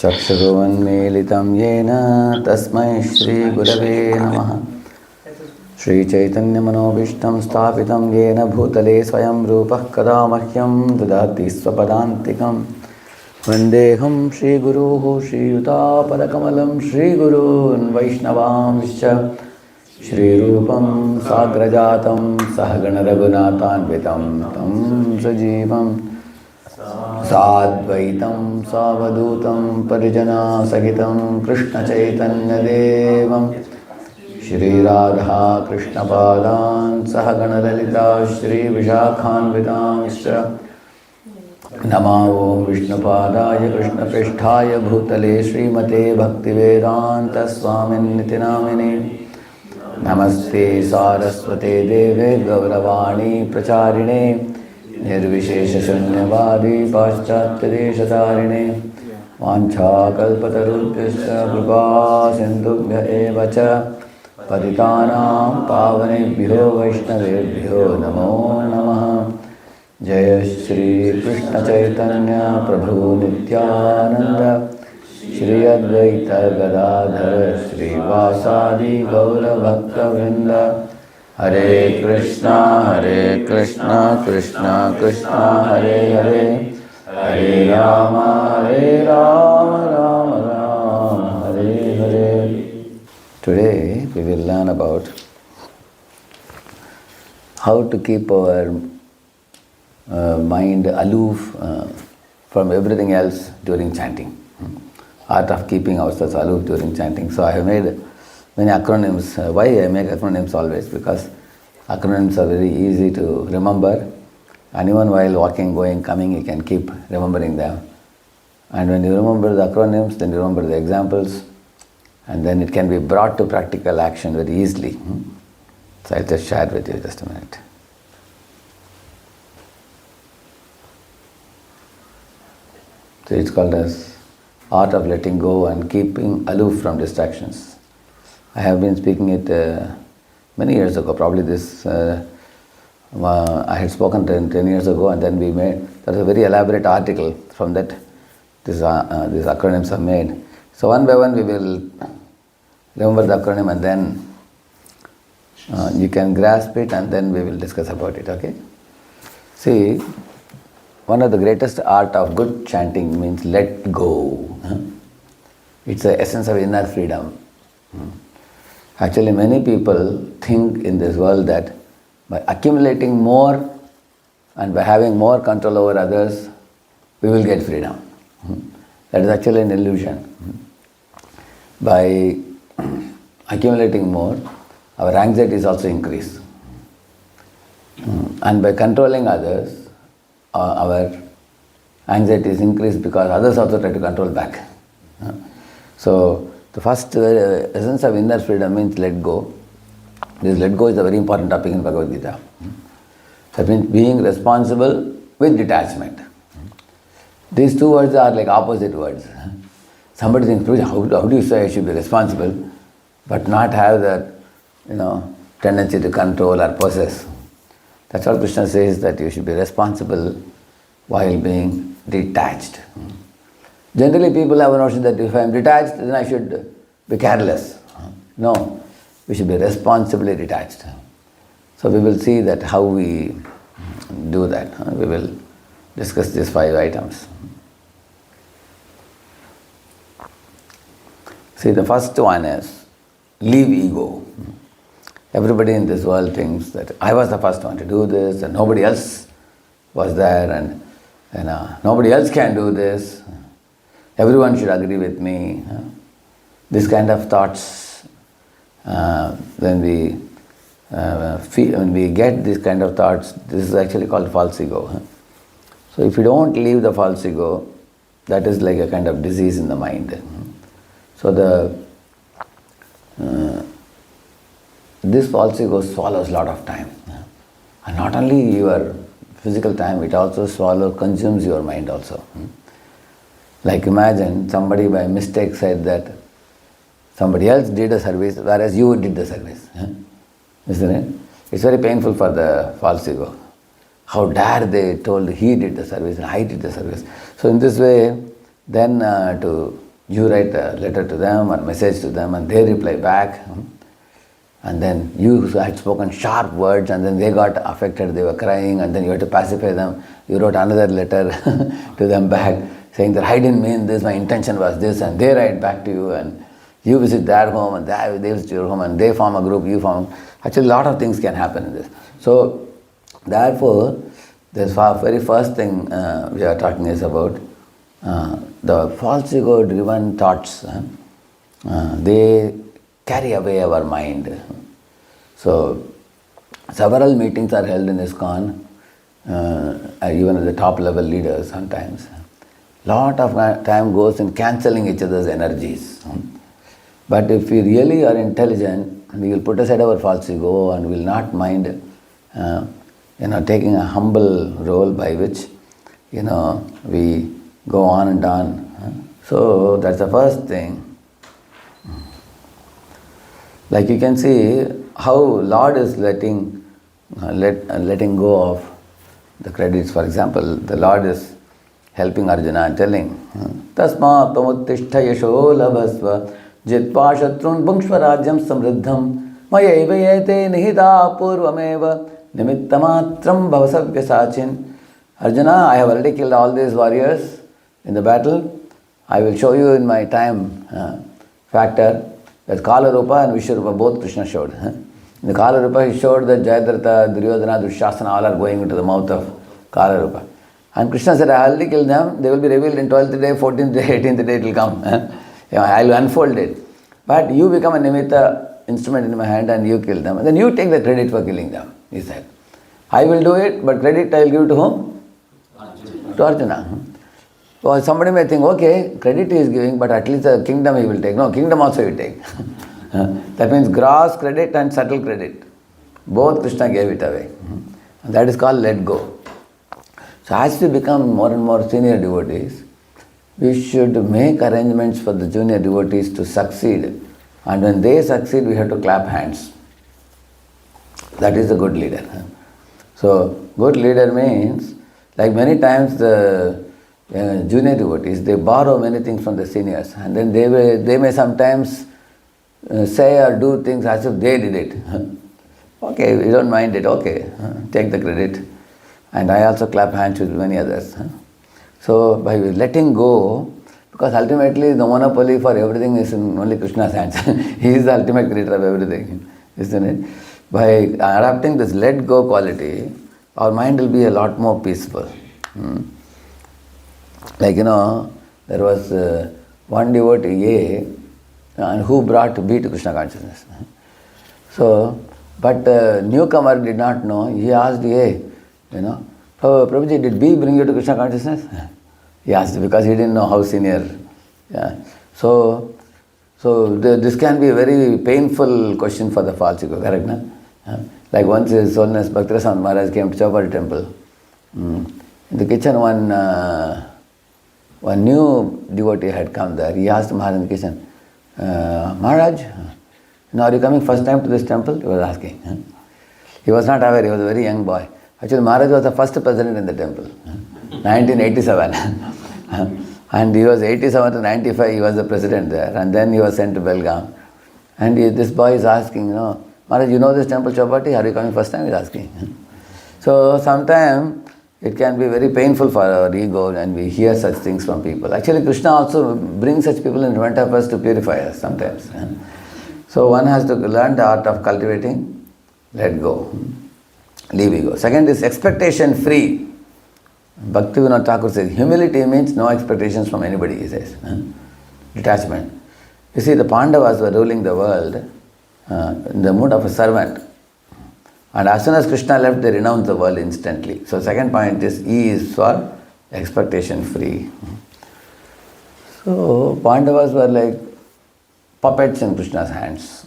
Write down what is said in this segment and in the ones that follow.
चक्षुरुन्मीलितं येन तस्मै श्रीगुरवे नमः। श्रीचैतन्यमनोभीष्टं स्थापितं येन भूतले स्वयं रूपः कदा मह्यं ददाति स्वपदान्तिकं। वन्देऽहं श्रीगुरुः श्रीयुतापदकमलं श्रीगुरून् वैष्णवांश्च श्रीरूपं साग्रजातं सहगणरघुनाथान्वितं तं सजीवं साद्वैतं सावधूतं परिजनसहितं कृष्णचैतन्यदेवं श्रीराधा कृष्णपादान् सहगणललिता श्रीविशाखान्वितांश्च नमो विष्णुपादाय कृष्णप्रेष्ठाय भूतले श्रीमते भक्तिवेदान्तस्वामिन्निति नामिने। नमस्ते सारस्वते देवे गौरवाणी प्रचारिणे निर्विशेषशून्यवादी पाश्चात्यदेशतारिणे। वाञ्छाकल्पतरुभ्यश्च कृपा सिन्धुभ्य एव च पतितानां पावनेभ्यो वैष्णवेभ्यो नमो नमः। जय श्री कृष्ण चैतन्य प्रभु नित्यानंद श्री अद्वैत गदाधर श्रीवासादि गौरभक्तवृंद। हरे कृष्णा कृष्णा कृष्णा हरे हरे, हरे Ram Ram Ram Hare Hare. Today we will learn about how to keep our mind aloof from everything else during chanting. Art of keeping ourselves aloof during chanting. So I have made many acronyms. Why I make acronyms always? Because acronyms are very easy to remember, and even while walking, going, coming, you can keep remembering them. And when you remember the acronyms, then you remember the examples, and then it can be brought to practical action very easily. So I'll just share with you just a minute. So it's called as art of letting go and keeping aloof from distractions. I have been speaking it many years ago, probably this, I had spoken 10 years ago, and then we made, there was a very elaborate article from that, these acronyms are made. So one by one we will remember the acronym, and then you can grasp it, and then we will discuss about it, okay? See, one of the greatest art of good chanting means let go. It's the essence of inner freedom. Actually, many people think in this world that by accumulating more and by having more control over others, we will get freedom. That is actually an illusion. By accumulating more, our anxieties also increase. And by controlling others, our anxieties increase because others also try to control back. So the first essence of inner freedom means let go. This let go is a very important topic in Bhagavad Gita. That means being responsible with detachment. These two words are like opposite words. Somebody thinks, how do you say I should be responsible but not have that, tendency to control or possess? That's what Krishna says, that you should be responsible while being detached. Generally people have a notion that if I am detached, then I should be careless. No, we should be responsibly detached. So we will see that how we do that. We will discuss these 5 items. See, the first one is leave ego. Everybody in this world thinks that I was the first one to do this, and nobody else was there, and nobody else can do this. Everyone should agree with me. This kind of thoughts, when we get this kind of thoughts, this is actually called false ego. So if you don't leave the false ego, that is like a kind of disease in the mind. So this false ego swallows a lot of time. And not only your physical time, it also consumes your mind also. Like imagine somebody by mistake said that somebody else did a service whereas you did the service. Isn't it? It's very painful for the false ego. How dare they told he did the service and I did the service. So in this way, then to you write a letter to them or message to them and they reply back. And then you had spoken sharp words and then they got affected, they were crying, and then you had to pacify them. You wrote another letter to them back saying that I didn't mean this, my intention was this, and they write back to you, and you visit their home and they visit your home, and they form a group, you form. Actually, a lot of things can happen in this. So, therefore, the very first thing we are talking is about the false ego driven thoughts. They carry away our mind. So, several meetings are held in ISKCON, even at the top level leaders sometimes. Lot of time goes in cancelling each other's energies. But if we really are intelligent, we will put aside our false ego and will not mind, taking a humble role by which, we go on and on. So that's the first thing. Like you can see how Lord is letting go of the credits. For example, the Lord is helping Arjuna and telling, Tasma tamuttishta yasho labhasva jitva shatrun bhungshva rajyam samriddham mayaiva yete nihita purvameva nimittamatram bhavasavya sachin. Arjuna, I have already killed all these warriors in the battle. I will show you in my time factor that Kala Rupa and Vishwarupa both Krishna showed. In the Kala Rupa he showed that Jayadratha, Duryodhana, Dushasana all are going into the mouth of Kala Rupa. And Krishna said, I already killed them, they will be revealed in 12th day, 14th day, 18th day it will come. I will unfold it. But you become a nimitta instrument in my hand and you kill them. And then you take the credit for killing them, he said. I will do it, but credit I will give to whom? Arjuna. To Arjuna. So somebody may think, okay, credit he is giving, but at least the kingdom he will take. No, kingdom also he will take. That means gross credit and subtle credit. Both Krishna gave it away. And that is called let go. So as we become more and more senior devotees, we should make arrangements for the junior devotees to succeed. And when they succeed, we have to clap hands. That is a good leader. So good leader means, like many times the junior devotees, they borrow many things from the seniors, and then they may sometimes say or do things as if they did it. Okay, we don't mind it, okay, take the credit. And I also clap hands with many others. So by letting go, because ultimately the monopoly for everything is in only Krishna's hands. He is the ultimate creator of everything, isn't it? By adopting this let go quality, our mind will be a lot more peaceful. Like, there was one devotee A and who brought B to Krishna consciousness. So, but newcomer did not know. He asked A, Prabhuji, did B bring you to Krishna consciousness? He asked because he didn't know how senior. Yeah. So this can be a very painful question for the false ego, correct? No? Like once His Holiness Bhaktirasamrita Maharaj came to Chowpatty temple. In the kitchen, one new devotee had come there. He asked Maharaj in the kitchen, Maharaj, are you coming first time to this temple? He was asking. He was not aware, he was a very young boy. Actually, Maharaj was the first president in the temple, 1987. And he was 87 to 95, he was the president there. And then he was sent to Belgaum. And this boy is asking, Maharaj, you know this temple Chowpatty? Are you coming first time? He is asking. So sometimes it can be very painful for our ego and we hear such things from people. Actually, Krishna also brings such people in front of us to purify us sometimes. So one has to learn the art of cultivating, let go, leave ego. Second is expectation free. Bhaktivinoda Thakur says, humility means no expectations from anybody, he says. Detachment. You see, the Pandavas were ruling the world in the mood of a servant. And as soon as Krishna left, they renounced the world instantly. So second point is, E is for expectation free. So Pandavas were like puppets in Krishna's hands.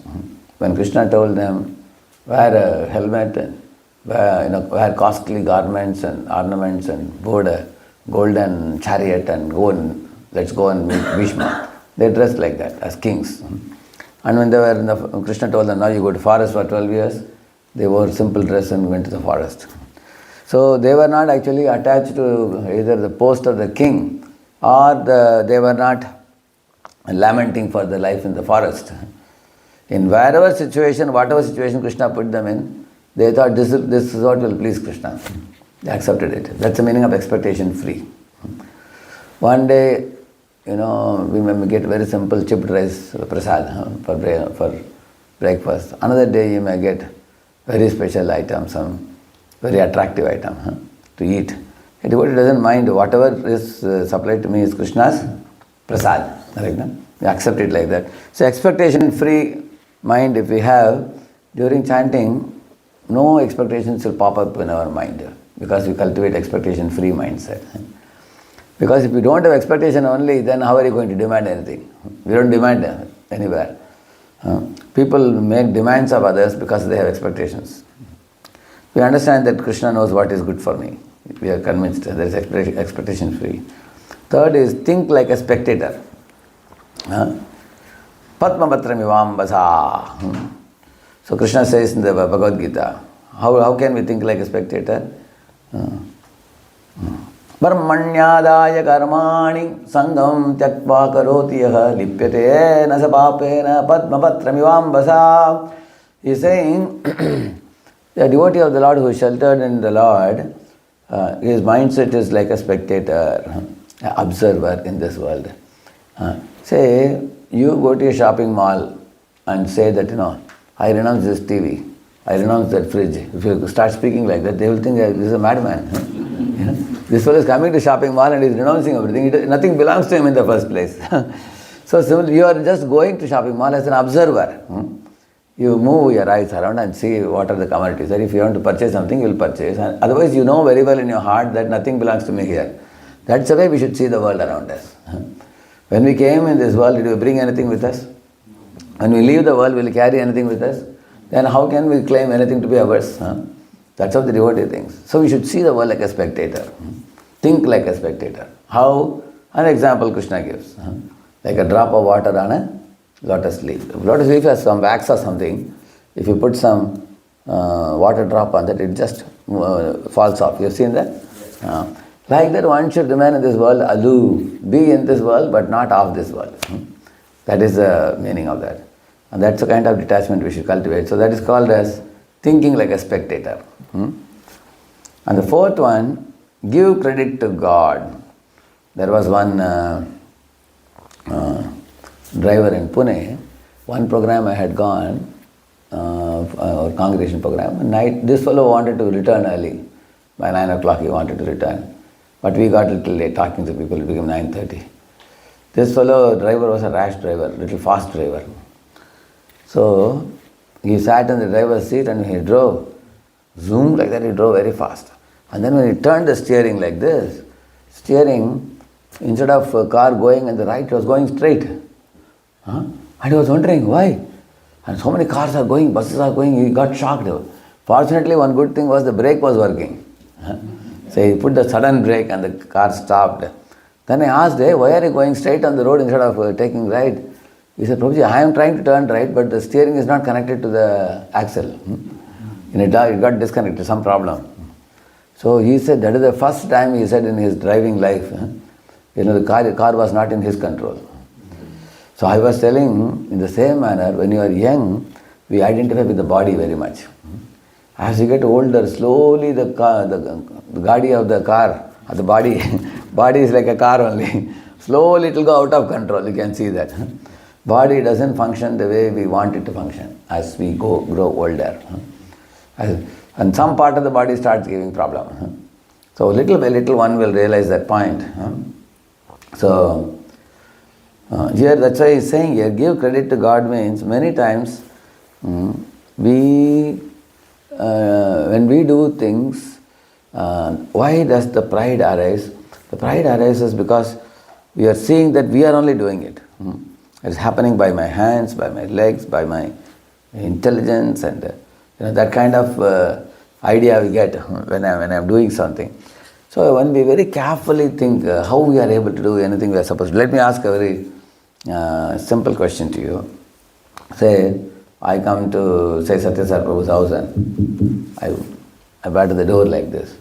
When Krishna told them, wear a helmet and wear costly garments and ornaments and board a golden chariot and let's go and meet Bhishma. They dressed like that as kings. And when they were Krishna told them, now you go to forest for 12 years, they wore simple dress and went to the forest. So they were not actually attached to either the post of the king or they were not and lamenting for their life in the forest. In whatever situation Krishna put them in, they thought this is what will please Krishna. They accepted it. That's the meaning of expectation free. One day, we may get very simple chipped rice prasad for breakfast. Another day you may get very special item, some very attractive item to eat. A devotee doesn't mind whatever is supplied to me is Krishna's prasad. Right? We accept it like that. So expectation free mind if we have, during chanting, no expectations will pop up in our mind because we cultivate expectation free mindset. Because if you don't have expectation only, then how are you going to demand anything? We don't demand anywhere. People make demands of others because they have expectations. We understand that Krishna knows what is good for me. We are convinced there is expectation free. Third is think like a spectator. Padmapatram vasa. So Krishna says in the Bhagavad Gita, how can we think like a spectator? Brahmanyadaya karmani sangam tyakva karoti yaha lipyate nasa papena padmapatram vasa. He is saying, the devotee of the Lord who is sheltered in the Lord, his mindset is like a spectator, an observer in this world. Say, you go to a shopping mall and say that, I renounce this TV, I renounce that fridge. If you start speaking like that, they will think this is a madman. This fellow is coming to shopping mall and he is renouncing everything. Nothing belongs to him in the first place. So similarly, you are just going to shopping mall as an observer. You move your eyes around and see what are the commodities. And if you want to purchase something, you will purchase. And otherwise, you know very well in your heart that nothing belongs to me here. That's the way we should see the world around us. When we came in this world, did we bring anything with us? When we leave the world, will we carry anything with us? Then how can we claim anything to be ours? That's how the devotee thinks. So we should see the world like a spectator. Think like a spectator. How? An example Krishna gives. Like a drop of water on a lotus leaf. If lotus leaf has some wax or something, if you put some water drop on that, it just falls off. You have seen that? Like that, one should remain in this world aloof, be in this world but not of this world. That is the meaning of that. And that's the kind of detachment we should cultivate. So that is called as thinking like a spectator. And the fourth one, give credit to God. There was one driver in Pune, one program I had gone, our congregation program. Night, this fellow wanted to return early. By 9 o'clock he wanted to return. But we got a little late talking to people, it became 9:30. This fellow driver was a rash driver, little fast driver. So he sat in the driver's seat and he drove. Zoom like that, he drove very fast. And then when he turned the steering like this, steering, instead of a car going in the right, it was going straight. And he was wondering why. And so many cars are going, buses are going, he got shocked. Fortunately, one good thing was the brake was working. So he put the sudden brake and the car stopped. Then I asked, hey, why are you going straight on the road instead of taking right? He said, Prabhuji, I am trying to turn right, but the steering is not connected to the axle. It got disconnected, some problem. So he said, that is the first time he said in his driving life, the car was not in his control. So I was telling, in the same manner, when you are young, we identify with the body very much. As you get older, slowly the body of the car, the body is like a car only. Slowly it will go out of control, you can see that. Body doesn't function the way we want it to function as we grow older. And some part of the body starts giving problem. So little by little one will realize that point. So here that's why he's saying here, give credit to God means many times when we do things, why does the pride arise? The pride arises because we are seeing that we are only doing it. It is happening by my hands, by my legs, by my intelligence, and that kind of idea we get when I am doing something. So when we very carefully think how we are able to do anything we are supposed to. Let me ask a very simple question to you. Say, I come to, say, Satyasar Prabhu's house and I bat to the door like this.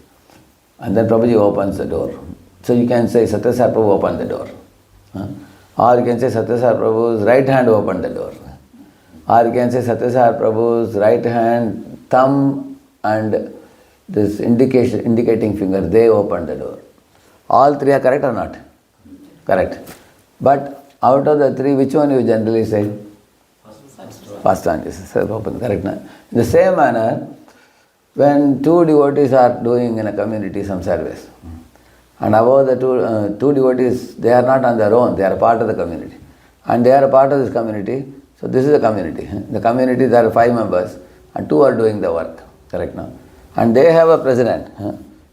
And then Prabhuji opens the door. So you can say, Satyasar Prabhu opened the door. Or you can say Satyasar Prabhu's right hand opened the door. Or you can say Satyasar Prabhu's right hand, thumb and this indicating finger, they opened the door. All three are correct or not? Correct. But out of the three, which one you generally say? First one is open, correct. Na? In the same manner, when two devotees are doing in a community some service, and above the two devotees, they are not on their own, they are a part of the community. And they are a part of this community, so this is a community. The community, there are 5 members, and 2 are doing the work, correct now. And they have a president.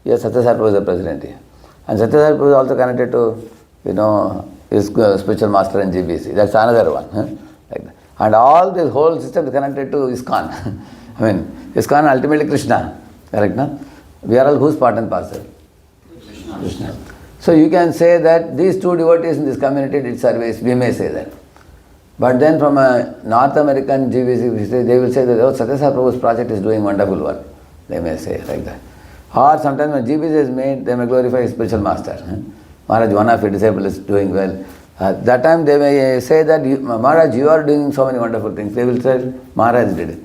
Yes, Satyasar Prabhu is the president here. And Satyasar Prabhu is also connected to, his spiritual master in GBC. That's another one. Like that. And all this whole system is connected to ISKCON. I mean, ISKCON ultimately Krishna, correct now. We are all whose part and parcel? Krishna. So you can say that these 2 devotees in this community did service, we may say that. But then from a North American GBC, they will say that, oh, Satyasar Prabhu's project is doing wonderful work. They may say like that. Or sometimes when GBC is made, they may glorify his spiritual master. Maharaj, one of your disciples is doing well. That time they may say that, Maharaj, you are doing so many wonderful things. They will say, Maharaj did it.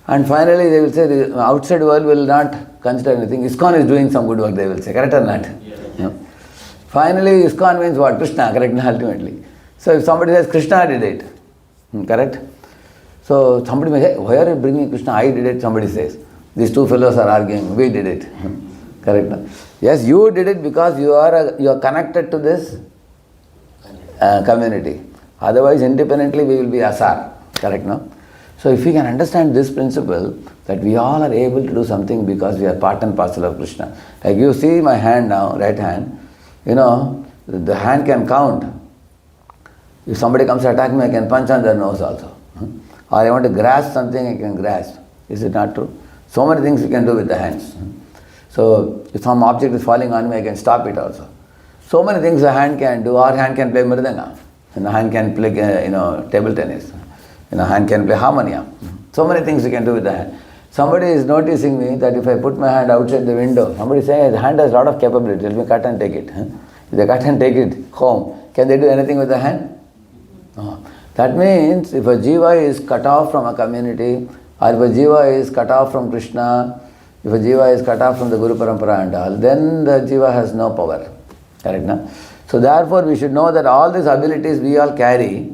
And finally they will say, the outside world will not consider anything. ISKCON is doing some good work, they will say. Correct or not? Yeah. Finally, ISKCON means what? Krishna, correct, ultimately. So if somebody says, Krishna did it, correct? So somebody may say, why are you bringing Krishna? I did it, somebody says. These 2 fellows are arguing, we did it. Correct? Yes, you did it because you are connected to this community. Otherwise, independently, we will be asar. Correct? No? So if we can understand this principle, that we all are able to do something because we are part and parcel of Krishna. Like you see my hand now, right hand, the hand can count. If somebody comes to attack me, I can punch on their nose also. Or I want to grasp something, I can grasp. Is it not true? So many things you can do with the hands. So if some object is falling on me, I can stop it also. So many things a hand can do. Or hand can play mridanga. Hand can play table tennis. Hand can play harmonium. So many things you can do with the hand. Somebody is noticing me that if I put my hand outside the window, somebody saying the hand has a lot of capability, let me cut and take it. If they cut and take it home, can they do anything with the hand? No. That means if a jiva is cut off from a community, or if a jiva is cut off from Krishna, if a jiva is cut off from the Guru Parampara and all, then the jiva has no power. Correct, no? So therefore we should know that all these abilities we all carry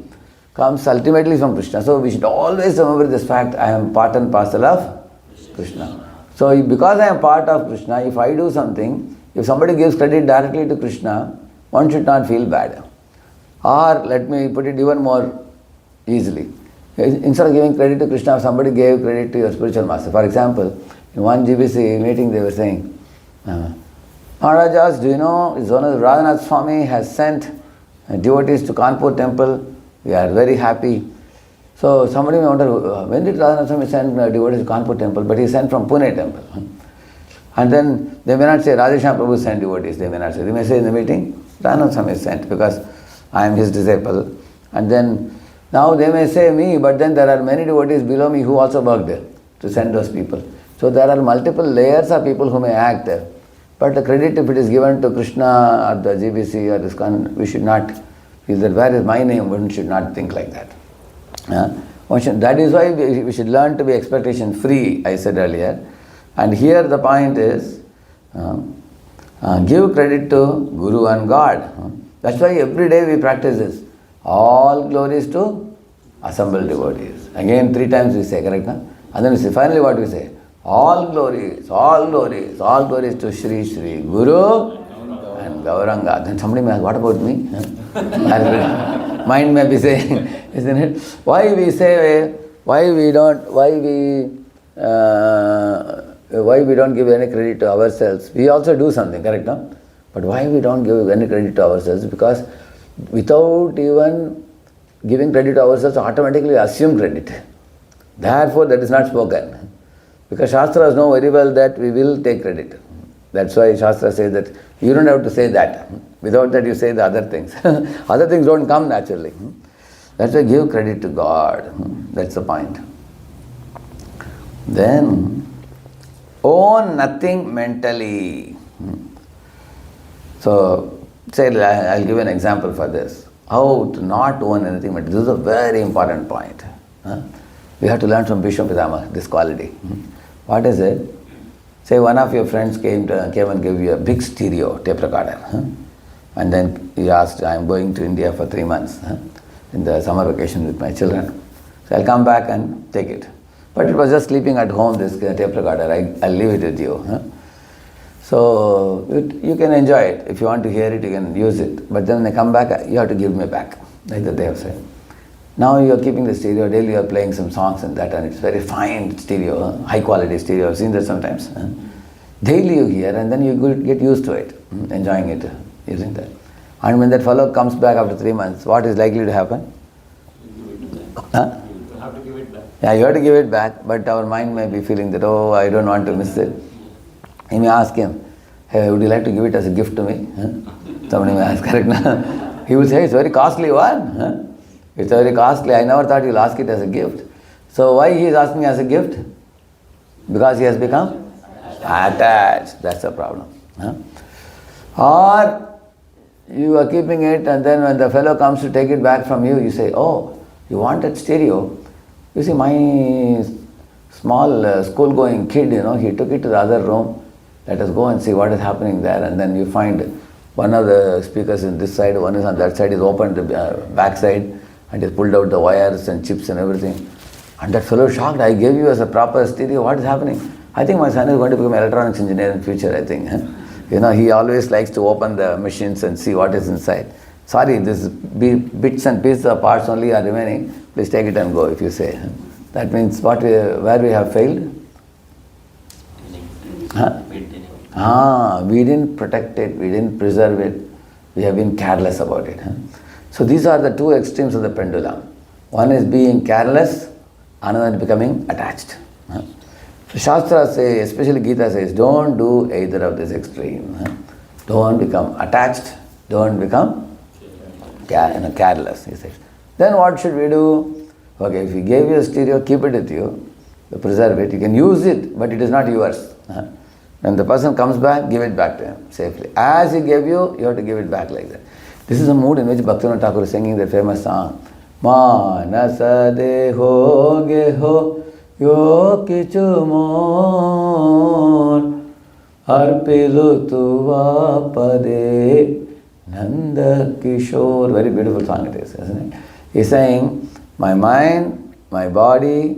comes ultimately from Krishna. So we should always remember this fact, I am part and parcel of Krishna. So because I am part of Krishna, if I do something, if somebody gives credit directly to Krishna, one should not feel bad. Or let me put it even more easily. Instead of giving credit to Krishna, somebody gave credit to your spiritual master. For example, in one GBC meeting they were saying, Maharajas, do you know, His Honor Radhanath Swami has sent devotees to Kanpur temple. We are very happy. So somebody may wonder, when did Radhanath Swami send devotees to Kanpur temple? But he sent from Pune temple. And then they may not say Radheshyam Prabhu sent devotees. They may not say. They may say in the meeting, Radhanath Swami sent because I am his disciple. And then now they may say me, but then there are many devotees below me who also work there to send those people. So there are multiple layers of people who may act there. But the credit, if it is given to Krishna or the GBC or ISKCON, we should not feel that where is my name, one should not think like that. That is why we should learn to be expectation free, I said earlier. And here the point is, give credit to Guru and God. That's why every day we practice this. All glories to assembled devotees. Again 3 times we say, correct? Na? And then we say, finally what we say? All glories, all glories, all glories to Shri Shri Guru and Gauranga. Then somebody may ask, what about me? Mind may be saying, isn't it? Why we say, why we don't give any credit to ourselves? We also do something, correct? No? But why we don't give any credit to ourselves? Because without even giving credit to ourselves, automatically assume credit. Therefore, that is not spoken. Because Shastras know very well that we will take credit. That's why Shastra says that you don't have to say that. Without that, you say the other things. Other things don't come naturally. That's why give credit to God. That's the point. Then, own nothing mentally. So, say, I'll give an example for this. how to not own anything, but this is a very important point. We have to learn from Bhishma Pitama, this quality. What is it? Say one of your friends came and gave you a big stereo tape recorder. And then he asked, I am going to India for 3 months in the summer vacation with my children. So I'll come back and take it. But it was just sleeping at home, this tape recorder. I'll leave it with you. So you can enjoy it. If you want to hear it, you can use it. But then when I come back, you have to give me back, like that they have said. Now you are keeping the stereo, daily you are playing some songs and that, and it's very fine stereo, high quality stereo. I've seen that sometimes. Daily you hear, and then you get used to it, enjoying it, using that. And when that fellow comes back after 3 months, what is likely to happen? You have to give it back. Yeah, you have to give it back, but our mind may be feeling that, oh, I don't want to miss it. You may ask him, hey, would you like to give it as a gift to me? Somebody may ask, correct? He will say, it's a very costly one. It's very costly. I never thought you'll ask it as a gift. So why he is asking as a gift? Because he has become attached. That's the problem. Or you are keeping it, and then when the fellow comes to take it back from you, you say, oh, you wanted stereo. You see, my small school-going kid, he took it to the other room. Let us go and see what is happening there. And then you find one of the speakers in this side, one is on that side, is opened the back side and he's pulled out the wires and chips and everything. And that fellow is shocked, I gave you as a proper stereo, what is happening? I think my son is going to become an electronics engineer in future, I think. He always likes to open the machines and see what is inside. Sorry, this bits and pieces of parts only are remaining. Please take it and go, if you say. That means where we have failed? We didn't protect it, we didn't preserve it, we have been careless about it. So these are the two extremes of the pendulum. One is being careless, another is becoming attached. So Shastra says, especially Gita says, don't do either of this extreme. Don't become attached, don't become careless, he says. Then what should we do? Okay, if he gave you a stereo, keep it with you, preserve it, you can use it, but it is not yours. When the person comes back, give it back to him safely. As he gave you, you have to give it back like that. This is a mood in which Bhaktivinoda Thakur is singing the famous song. Manasa deho geho yo kichu more arpilu tuva pade Nanda Kishore. Very beautiful song it is, isn't it? He's saying, my mind, my body,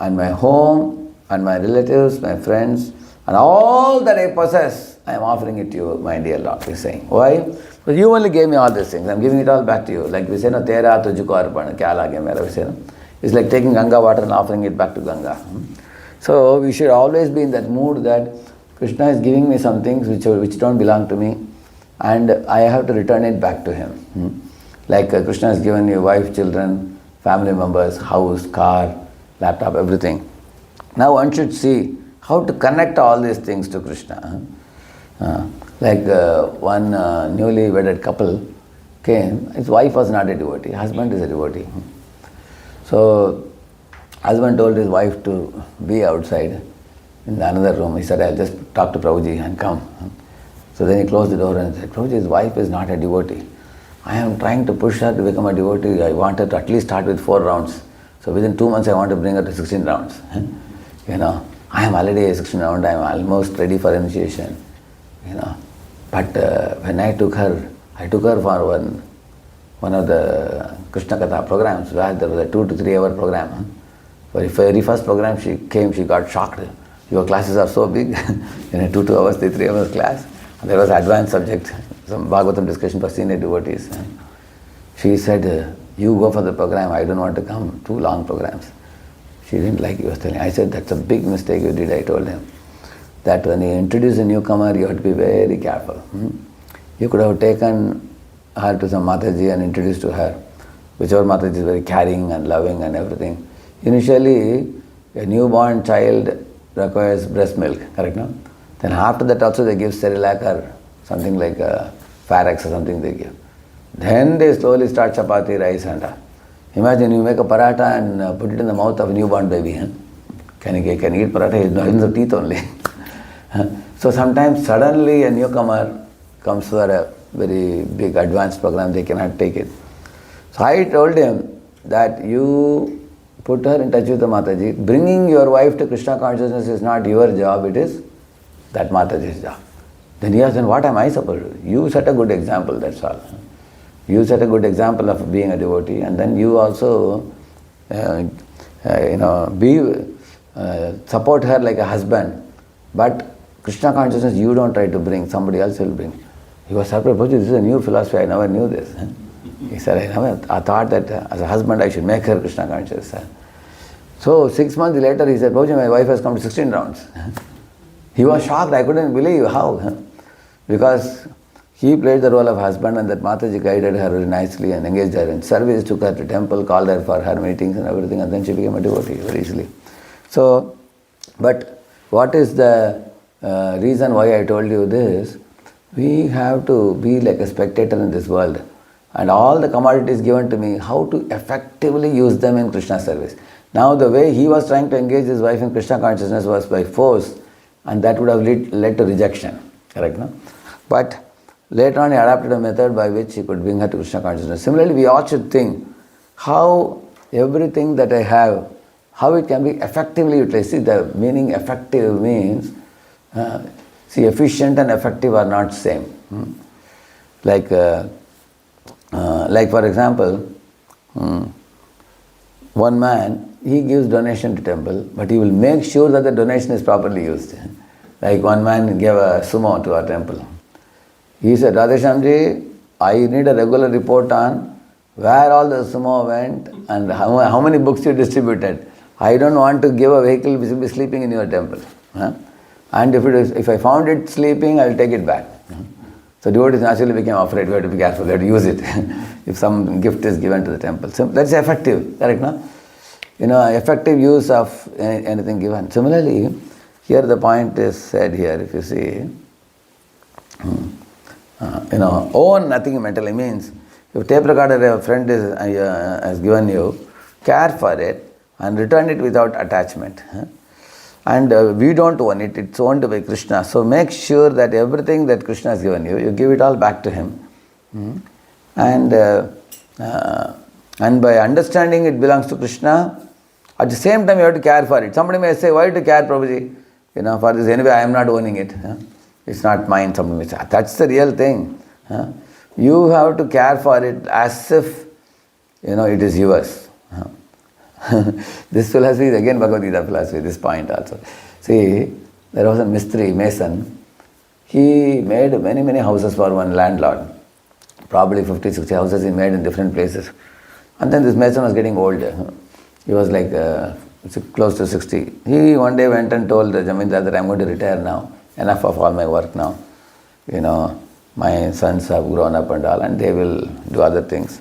and my home, and my relatives, my friends, and all that I possess, I am offering it to you, my dear Lord, he's saying. Why? Because you only gave me all these things. I am giving it all back to you. Like we say, no, Tera tujhko arpan, kya lage mera, we say, no? It's like taking Ganga water and offering it back to Ganga. So we should always be in that mood that Krishna is giving me some things which don't belong to me, and I have to return it back to him. Like Krishna has given you wife, children, family members, house, car, laptop, everything. Now one should see how to connect all these things to Krishna. One newly wedded couple came, his wife was not a devotee, husband is a devotee. So husband told his wife to be outside in another room. He said, I'll just talk to Prabhuji and come. So then he closed the door and said, Prabhuji, his wife is not a devotee. I am trying to push her to become a devotee. I want her to at least start with 4 rounds. So within 2 months I want to bring her to 16 rounds. I am already a 16 round, I am almost ready for initiation. But when I took her for one of the Krishna Katha programs, where there was a 2 to 3 hour program. For the very first program she came, she got shocked. Your classes are so big, in a 2 hours, 3 hours class. And there was advanced subject, some Bhagavatam discussion for senior devotees. She said, you go for the program, I don't want to come, 2 long programs. She didn't like it, was telling. I said, that's a big mistake you did, I told him. That when you introduce a newcomer, you have to be very careful. You could have taken her to some Mataji and introduced to her. Whichever Mataji is very caring and loving and everything. Initially, a newborn child requires breast milk, correct, no? Then after that also they give Cerelac or something like Farex or something they give. Then they slowly start chapati, rice and imagine you make a paratha and put it in the mouth of a newborn baby. Can he eat paratha? He has no teeth only. So sometimes suddenly a newcomer comes for a very big advanced program, they cannot take it. So I told him that you put her in touch with the Mataji. Bringing your wife to Krishna consciousness is not your job, it is that Mataji's job. Then he asked, then what am I supposed to do? You set a good example, that's all. You set a good example of being a devotee, and then you also support her like a husband. But Krishna consciousness you don't try to bring, somebody else will bring. He was surprised, this is a new philosophy, I never knew this. He said, I thought that as a husband I should make her Krishna conscious. So 6 months later he said, Prabhuji, my wife has come to 16 rounds. He was shocked, I couldn't believe how. Because he played the role of husband, and that Mataji guided her very nicely and engaged her in service, took her to temple, called her for her meetings and everything, and then she became a devotee very easily. So, but what is the reason why I told you this? We have to be like a spectator in this world, and all the commodities given to me, how to effectively use them in Krishna service. Now the way he was trying to engage his wife in Krishna consciousness was by force, and that would have led to rejection, correct, no? But later on he adopted a method by which he could bring her to Krishna consciousness. Similarly, we all should think how everything that I have, how it can be effectively utilized. See, the meaning effective means, efficient and effective are not same. Like for example, one man, he gives donation to temple, but he will make sure that the donation is properly used. Like one man gave a sumo to our temple. He said, Radheshyamji, I need a regular report on where all the sumo went and how many books you distributed. I don't want to give a vehicle which will be sleeping in your temple. And if I found it sleeping, I will take it back. So devotees naturally became afraid. We have to be careful, we have to use it if some gift is given to the temple. So that's effective, correct, no? Effective use of anything given. Similarly, here the point is said here, if you see, own nothing mentally means, if tape recorder a friend has given you, care for it and return it without attachment. And we don't own it, it's owned by Krishna. So make sure that everything that Krishna has given you, you give it all back to him. And by understanding it belongs to Krishna, at the same time you have to care for it. Somebody may say, why do you care, Prabhuji? For this, anyway, I am not owning it. It's not mine, somebody may say. That's the real thing. You have to care for it as if, it is yours. This philosophy is again Bhagavad Gita philosophy, this point also. See, there was a Mistri, mason. He made many, many houses for one landlord. Probably 50, 60 houses he made in different places. And then this mason was getting old. He was like close to 60. He one day went and told the Jamindar that I am going to retire now. Enough of all my work now. My sons have grown up and all, and they will do other things.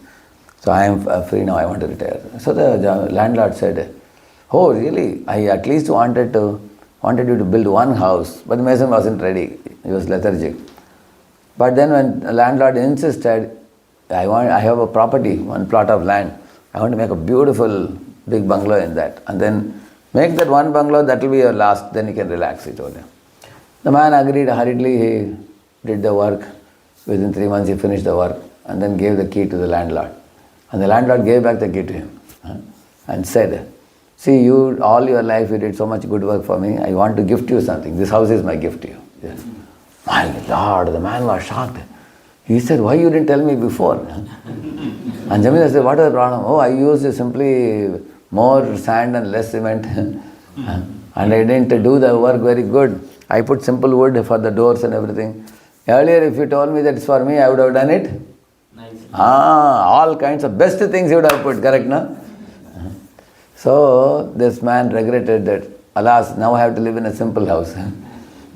So I am free now, I want to retire. So the landlord said, oh really, I at least wanted you to build one house, but the mason wasn't ready, he was lethargic. But then when the landlord insisted, I have a property, one plot of land, I want to make a beautiful big bungalow in that, and then make that one bungalow, that will be your last, then you can relax, he told him. The man agreed hurriedly, he did the work, within 3 months he finished the work, and then gave the key to the landlord. And the landlord gave back the key to him and said, see, you all your life you did so much good work for me, I want to gift you something. This house is my gift to you. Yes. My Lord, the man was shocked. He said, why you didn't tell me before? And Jamila said, what is the problem? Oh, I used simply more sand and less cement. And I didn't do the work very good. I put simple wood for the doors and everything. Earlier, if you told me that it's for me, I would have done it. Nice. All kinds of best things you would have put, correct, no? So this man regretted that, alas, now I have to live in a simple house.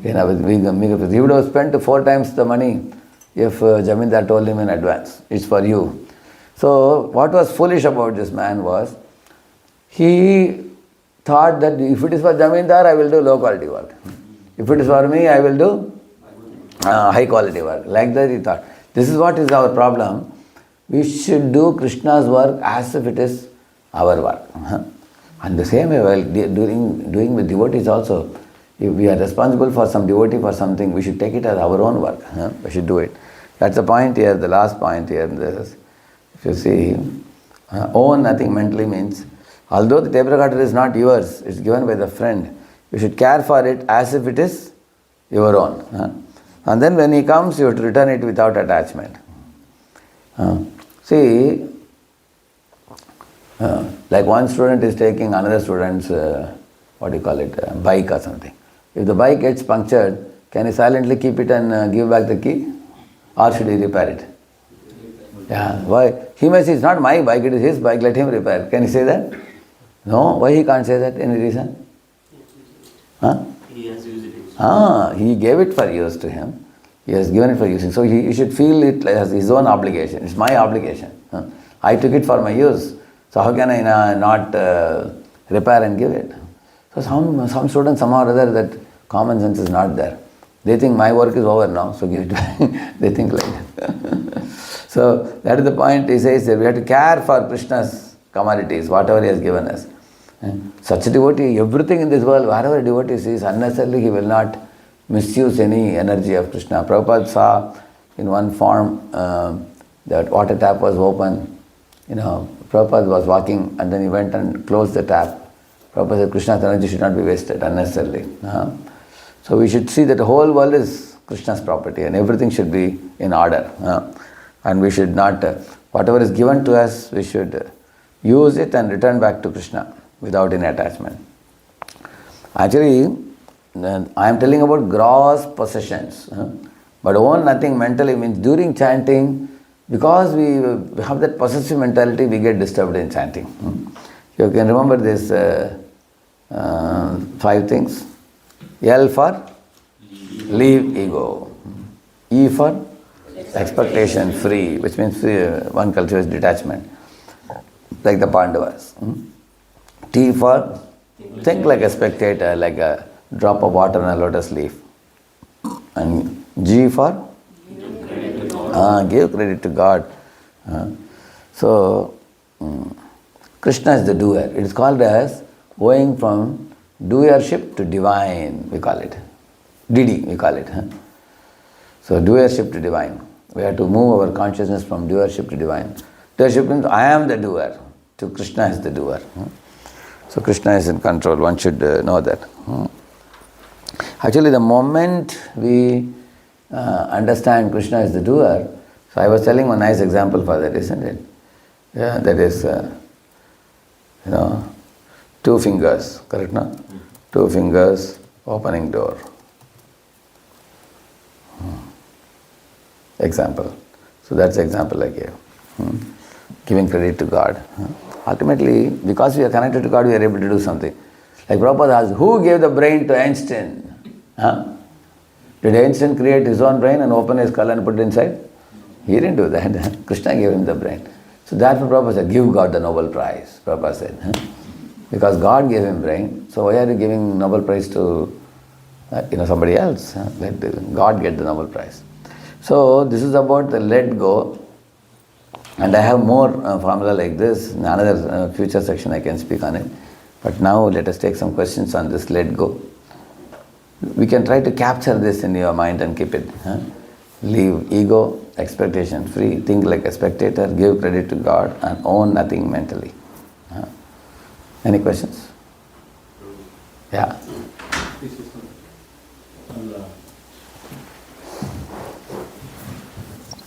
He would have spent 4 times the money if Jamindar told him in advance, it's for you. So what was foolish about this man was, he thought that if it is for Jamindar, I will do low quality work. If it is for me, I will do high quality work. Like that he thought. This is what is our problem. We should do Krishna's work as if it is our work. And the same way, while doing with devotees also, if we are responsible for some devotee for something, we should take it as our own work. We should do it. That's the point here, the last point here. This, if you see, own nothing mentally means, although the tape recorder is not yours, it's given by the friend, you should care for it as if it is your own. And then when he comes, you have to return it without attachment. See, like one student is taking another student's, bike or something. If the bike gets punctured, can he silently keep it and give back the key? Or should he repair it? Yeah, why? He may say, it's not my bike, it is his bike, let him repair. Can he say that? No, why he can't say that? Any reason? He has used it. He gave it for use to him. He has given it for using. So he should feel it as his own obligation. It's my obligation. I took it for my use. So how can I not repair and give it? So some students somehow or other that common sense is not there. They think my work is over now, so give it back. They think like that. So that is the point. He says that we have to care for Krishna's commodities, whatever he has given us. Such a devotee, everything in this world, wherever a devotee sees, unnecessarily he will not misuse any energy of Krishna. Prabhupada saw in one form that water tap was open. Prabhupada was walking and then he went and closed the tap. Prabhupada said Krishna's energy should not be wasted unnecessarily. So we should see that the whole world is Krishna's property and everything should be in order. And we should not, whatever is given to us, we should use it and return back to Krishna without any attachment. Actually, I am telling about gross possessions. But own nothing mentally means during chanting, because we have that possessive mentality, we get disturbed in chanting. You can remember this 5 things. L for leave ego. E for expectation free, which means one cultivates detachment, like the Pandavas. T for think like a spectator, like a drop of water on a lotus leaf. And G for give credit to God. So Krishna is the doer. It is called as going from doership to divine, we call it. Didi, we call it. So doership to divine. We have to move our consciousness from doership to divine. Doership means I am the doer, to Krishna is the doer. So Krishna is in control, one should know that. Actually, the moment we understand Krishna is the doer, so I was telling one nice example for that, isn't it? Yeah, that is, 2 fingers, correct, no? 2 fingers, opening door. Example. So that's the example I gave. Giving credit to God. Ultimately, because we are connected to God, we are able to do something. Like Prabhupada asked, who gave the brain to Einstein? Did Einstein create his own brain and open his skull and put it inside? He didn't do that. Krishna gave him the brain. So therefore Prabhupada said, give God the Nobel Prize. Prabhupada said. Because God gave him brain, so why are you giving Nobel Prize to somebody else? Let God get the Nobel Prize. So this is about the let go. And I have more formula like this. In another future section I can speak on it. But now let us take some questions on this let go. We can try to capture this in your mind and keep it. Leave ego, expectation free, think like a spectator, give credit to God and own nothing mentally. Any questions? Yeah.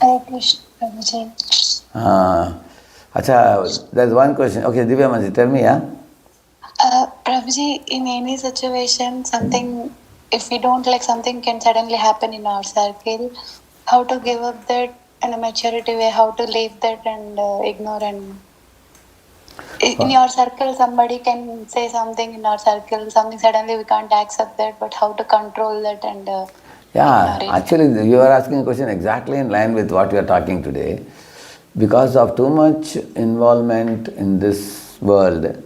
Hare Krishna, Prabhuji. There's one question. Okay, Divya Manji, tell me, yeah? Prabhuji, in any situation, if we don't like something can suddenly happen in our circle, how to give up that in a maturity way, how to leave that and ignore and... In your circle, somebody can say something in our circle, something suddenly we can't accept that, but how to control that and... Actually, you are asking a question exactly in line with what we are talking today. Because of too much involvement in this world,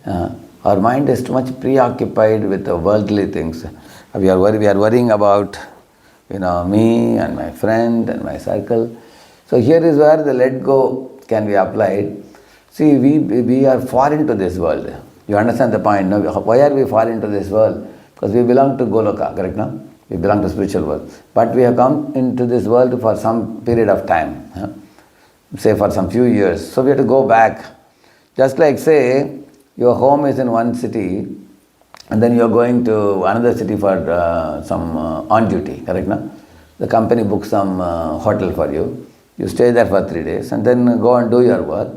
our mind is too much preoccupied with the worldly things. We are worrying about, me and my friend and my circle. So here is where the let go can be applied. See, we are far into this world. You understand the point? No? Why are we far into this world? Because we belong to Goloka, correct now? We belong to spiritual world. But we have come into this world for some period of time, say for some few years. So we have to go back. Just like say, your home is in one city, and then you are going to another city for some on duty, correct now? The company books some hotel for you. You stay there for 3 days and then go and do your work.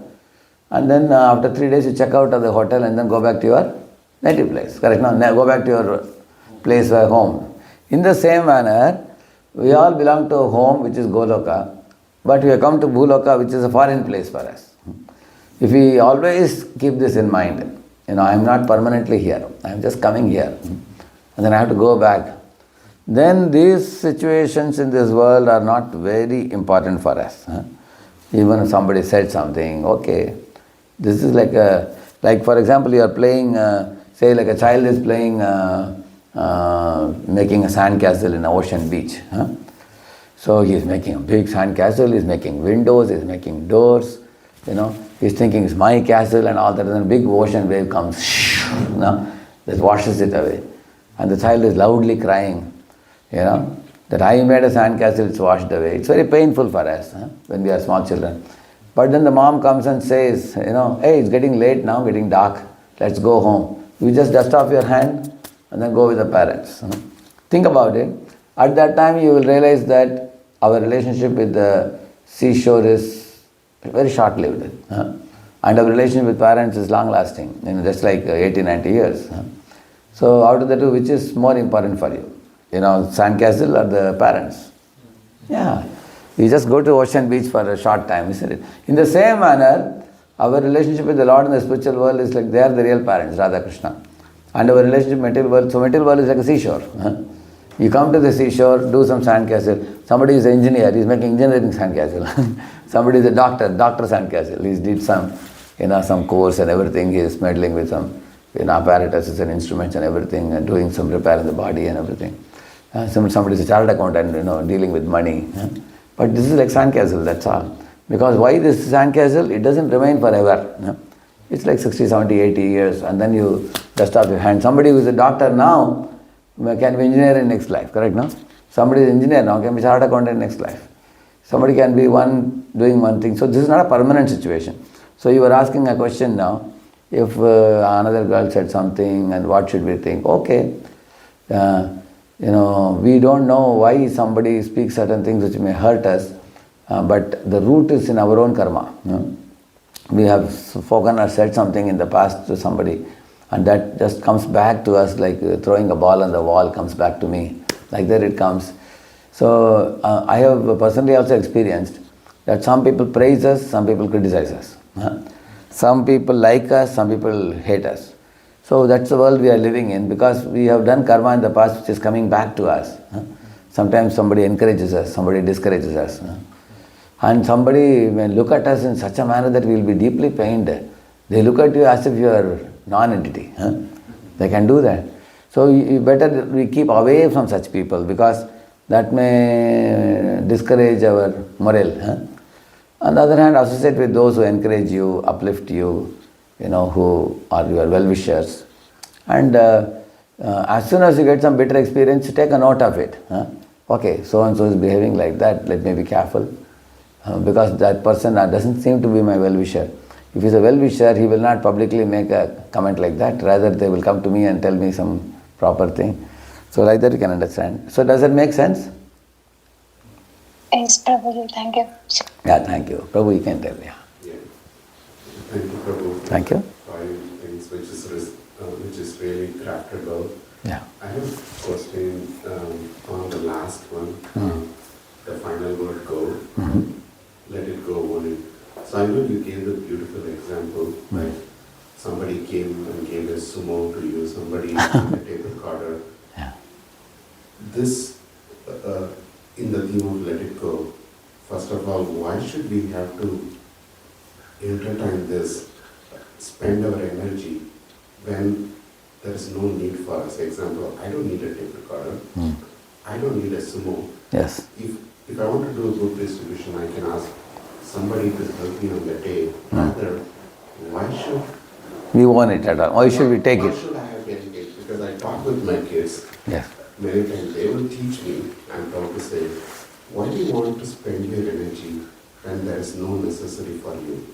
And then after 3 days you check out of the hotel and then go back to your native place, correct now? Go back to your place where home. In the same manner, we all belong to a home which is Goloka, but we have come to Bhuloka, which is a foreign place for us. If we always keep this in mind, I am not permanently here, I am just coming here, and then I have to go back, then these situations in this world are not very important for us. Even if somebody said something, okay, this is like for example, you are playing, say like a child is playing, making a sand castle in an ocean beach. So he is making a big sand castle, he is making windows, he is making doors, he's thinking it's my castle and all that, and then a big ocean wave comes, that washes it away. And the child is loudly crying, that I made a sand castle, it's washed away. It's very painful for us when we are small children. But then the mom comes and says, hey, it's getting late now, getting dark, let's go home. You just dust off your hand and then go with the parents. Think about it. At that time you will realize that our relationship with the seashore is very short-lived. And our relationship with parents is long-lasting, just like 80, 90 years. So out of the two, which is more important for you? Sandcastle or the parents? Yeah. You just go to ocean beach for a short time, isn't it? In the same manner, our relationship with the Lord in the spiritual world is like they are the real parents, Radha Krishna. And our relationship with material world, so material world is like a seashore. You come to the seashore, do some sandcastle. Somebody is an engineer, he is making engineering sandcastle. Somebody is a doctor sandcastle. He did some, some course and everything. He is meddling with some, apparatuses and instruments and everything, and doing some repair in the body and everything. Somebody is a chartered accountant, dealing with money. But this is like sandcastle, that's all. Because why this sandcastle? It doesn't remain forever. It's like 60, 70, 80 years, and then you dust off your hand. Somebody who is a doctor now can be engineer in next life, correct, no? Somebody is engineer now can be chartered accountant in next life. Somebody can be doing one thing. So this is not a permanent situation. So you were asking a question now, if another girl said something and what should we think? Okay, we don't know why somebody speaks certain things which may hurt us, but the root is in our own karma. We have spoken or said something in the past to somebody, and that just comes back to us like throwing a ball on the wall comes back to me. Like that it comes. So I have personally also experienced that some people praise us, some people criticize us. Some people like us, some people hate us. So that's the world we are living in, because we have done karma in the past which is coming back to us. Sometimes somebody encourages us, somebody discourages us. And somebody may look at us in such a manner that we will be deeply pained. They look at you as if you are non-entity. They can do that. So you better we keep away from such people, because that may discourage our morale. On the other hand, associate with those who encourage you, uplift you, who are your well-wishers. And as soon as you get some bitter experience, take a note of it. Okay, so-and-so is behaving like that, let me be careful. Because that person doesn't seem to be my well-wisher. If he's a well-wisher, he will not publicly make a comment like that. Rather, they will come to me and tell me some proper thing. So like that you can understand. So does that make sense? Yes, Prabhuji, thank you. Yeah, thank you. Prabhu, you can tell, yeah. Thank you, Prabhu. Thank you. Five things which is really crafted well. Yeah. I have a question on the last one, the final word go. Let it go, one. So I know you gave the beautiful example, like somebody came and gave a sumo to you, somebody gave a tape recorder. Yeah. This, in the theme of let it go, first of all, why should we have to entertain this, spend our energy when there is no need for us? Example, I don't need a tape recorder. I don't need a sumo. Yes. If I want to do a book distribution, I can ask somebody to help me on the day. Rather, why should we want it at all? Why should we take why it? should I have getting it? Because I talk with my kids. Yes. many times they will teach me, I'm proud to say, why do you want to spend your energy when there is no necessary for you?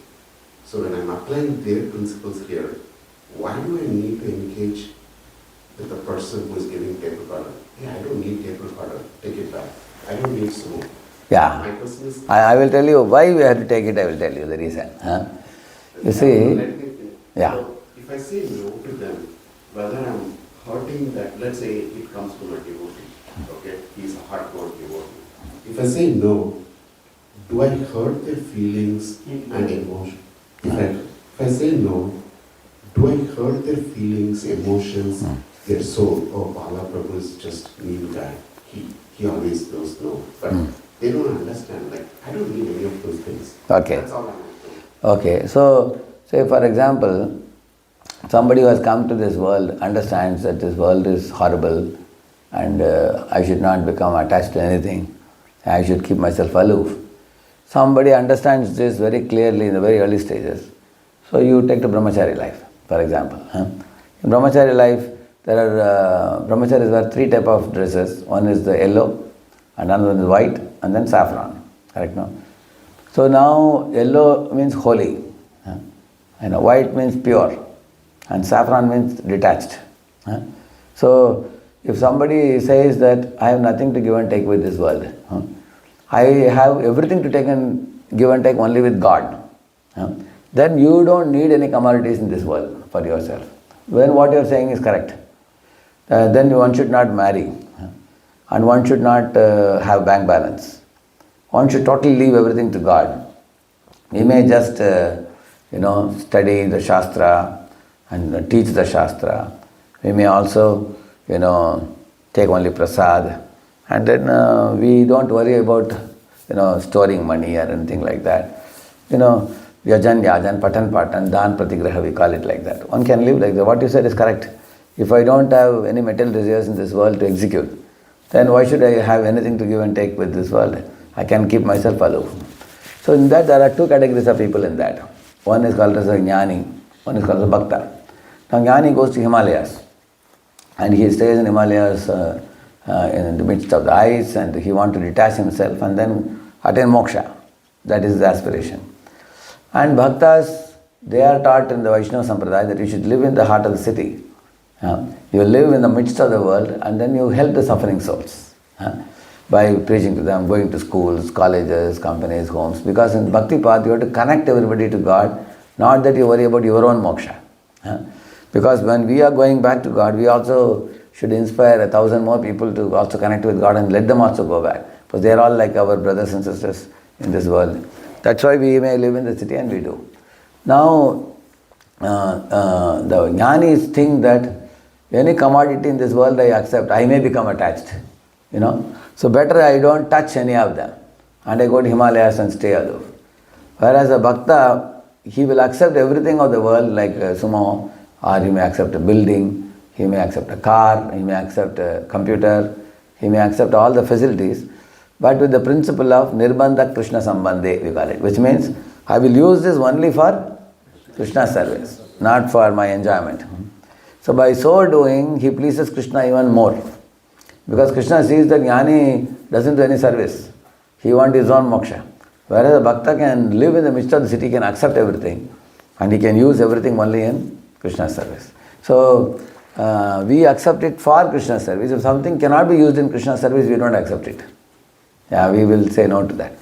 So when I'm applying their principles here, why do I need to engage with the person who is giving tape recorder? Yeah, I don't need tape recorder, take it back. I don't need smoke. Yeah. My question is, I will tell you why we have to take it, I will tell you the reason. Huh? You see, let me finish. yeah. So if I say no to them, whether I'm hurting that, let's say it comes from a devotee, okay, he's a hardcore devotee. If I say no, do I hurt their feelings and emotion? If I say no, do I hurt their feelings, emotions, their soul? Oh, Bala Prabhu is just mean guy. He always knows no. But they don't understand. Like, I don't need any of those things. Okay. That's all I'm doing. Okay, so say for example, somebody who has come to this world understands that this world is horrible and I should not become attached to anything. I should keep myself aloof. Somebody understands this very clearly in the very early stages. So you take the brahmachari life, for example. In brahmachari life, there are brahmacharis wear three types of dresses. One is the yellow, another one is white, and then saffron. Correct, no? So now yellow means holy, and white means pure, and saffron means detached. So if somebody says that I have nothing to give and take with this world, I have everything to take and give and take only with God, then you don't need any commodities in this world for yourself. When what you are saying is correct, then one should not marry, and one should not have bank balance. One should totally leave everything to God. We may just, study the Shastra and teach the Shastra. We may also, take only prasad, and then we don't worry about, storing money or anything like that. Yajan, yajan, patan, patan, dan, pratigraha, we call it like that. One can live like that. What you said is correct. If I don't have any material desires in this world to execute, then why should I have anything to give and take with this world? I can keep myself aloof. So in that there are two categories of people in that. One is called as a jnani, one is called as a bhakta. Now jnani goes to Himalayas and he stays in Himalayas in the midst of the ice, and he wants to detach himself and then attain moksha. That is his aspiration. And bhaktas, they are taught in the Vaishnava Sampradaya that you should live in the heart of the city. You live in the midst of the world and then you help the suffering souls by preaching to them, going to schools, colleges, companies, homes. Because in Bhakti path you have to connect everybody to God, not that you worry about your own moksha. Because when we are going back to God, we also should inspire 1,000 more people to also connect with God and let them also go back. Because they are all like our brothers and sisters in this world. That's why we may live in the city, and we do. Now, the jnanis think that any commodity in this world I accept, I may become attached. So better I don't touch any of them. And I go to Himalayas and stay aloof. Whereas a bhakta, he will accept everything of the world like sumo, or he may accept a building, he may accept a car, he may accept a computer, he may accept all the facilities, but with the principle of nirbandha Krishna sambandhe, we call it, which means I will use this only for Krishna's service, not for my enjoyment. So by so doing, he pleases Krishna even more. Because Krishna sees that jnani doesn't do any service. He wants his own moksha. Whereas a bhakta can live in the midst of the city, can accept everything, and he can use everything only in Krishna's service. So we accept it for Krishna's service. If something cannot be used in Krishna's service, we don't accept it. We will say no to that.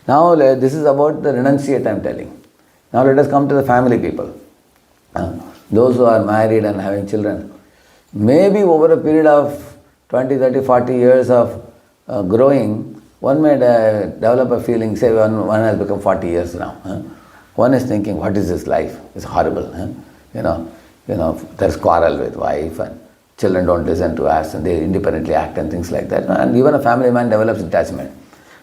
Now this is about the renunciate I am telling. Now let us come to the family people. Those who are married and having children. Maybe over a period of 20, 30, 40 years of growing, one may develop a feeling, say one has become 40 years now. One is thinking, what is this life? It's horrible. There's quarrel with wife and children don't listen to us and they independently act and things like that. And even a family man develops detachment.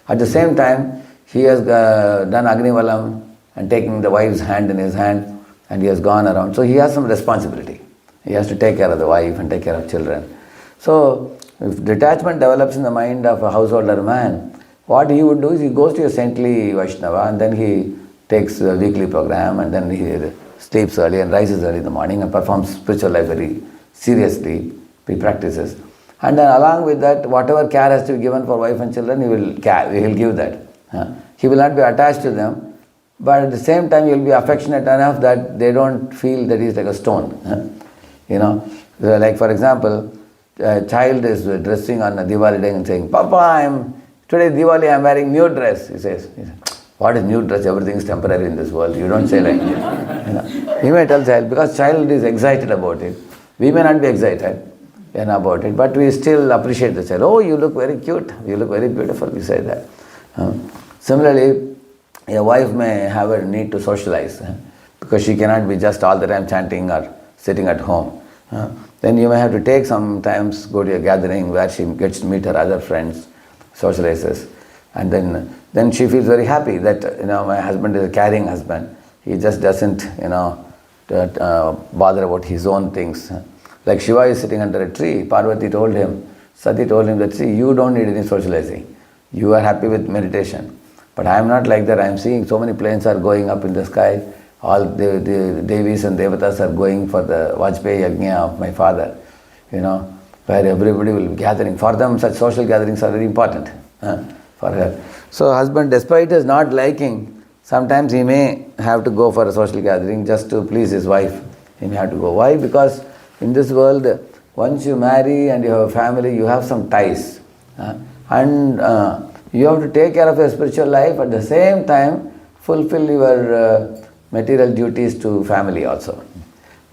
At the same time, he has done Agnivalam and taking the wife's hand in his hand, and he has gone around. So he has some responsibility. He has to take care of the wife and take care of children. So if detachment develops in the mind of a householder man, what he would do is he goes to a saintly Vaishnava and then he takes a weekly program and then he sleeps early and rises early in the morning and performs spiritual life very seriously. He practices. And then along with that, whatever care has to be given for wife and children, he will give that. He will not be attached to them, but at the same time he will be affectionate enough that they don't feel that he's like a stone. So like for example, a child is dressing on a Diwali day and saying, Papa, today Diwali I'm wearing new dress. He says, what is new dress? Everything is temporary in this world. You don't say like this. He may tell child, because child is excited about it. We may not be excited about it, but we still appreciate the child. Oh, you look very cute. You look very beautiful. We say that. Similarly, a wife may have a need to socialize because she cannot be just all the time chanting or sitting at home. Then you may have to take sometimes, go to a gathering where she gets to meet her other friends, socializes, and then she feels very happy that my husband is a caring husband. He just doesn't bother about his own things. Like Shiva is sitting under a tree. Parvati told him, Sati told him that, see, you don't need any socializing. You are happy with meditation. But I am not like that. I am seeing so many planes are going up in the sky. All the Devis and Devatas are going for the Vajpayee Yajna of my father, where everybody will be gathering. For them, such social gatherings are very important for her. So husband, despite his not liking, sometimes he may have to go for a social gathering just to please his wife. He may have to go. Why? Because in this world, once you marry and you have a family, you have some ties. And you have to take care of your spiritual life, at the same time fulfill your material duties to family also.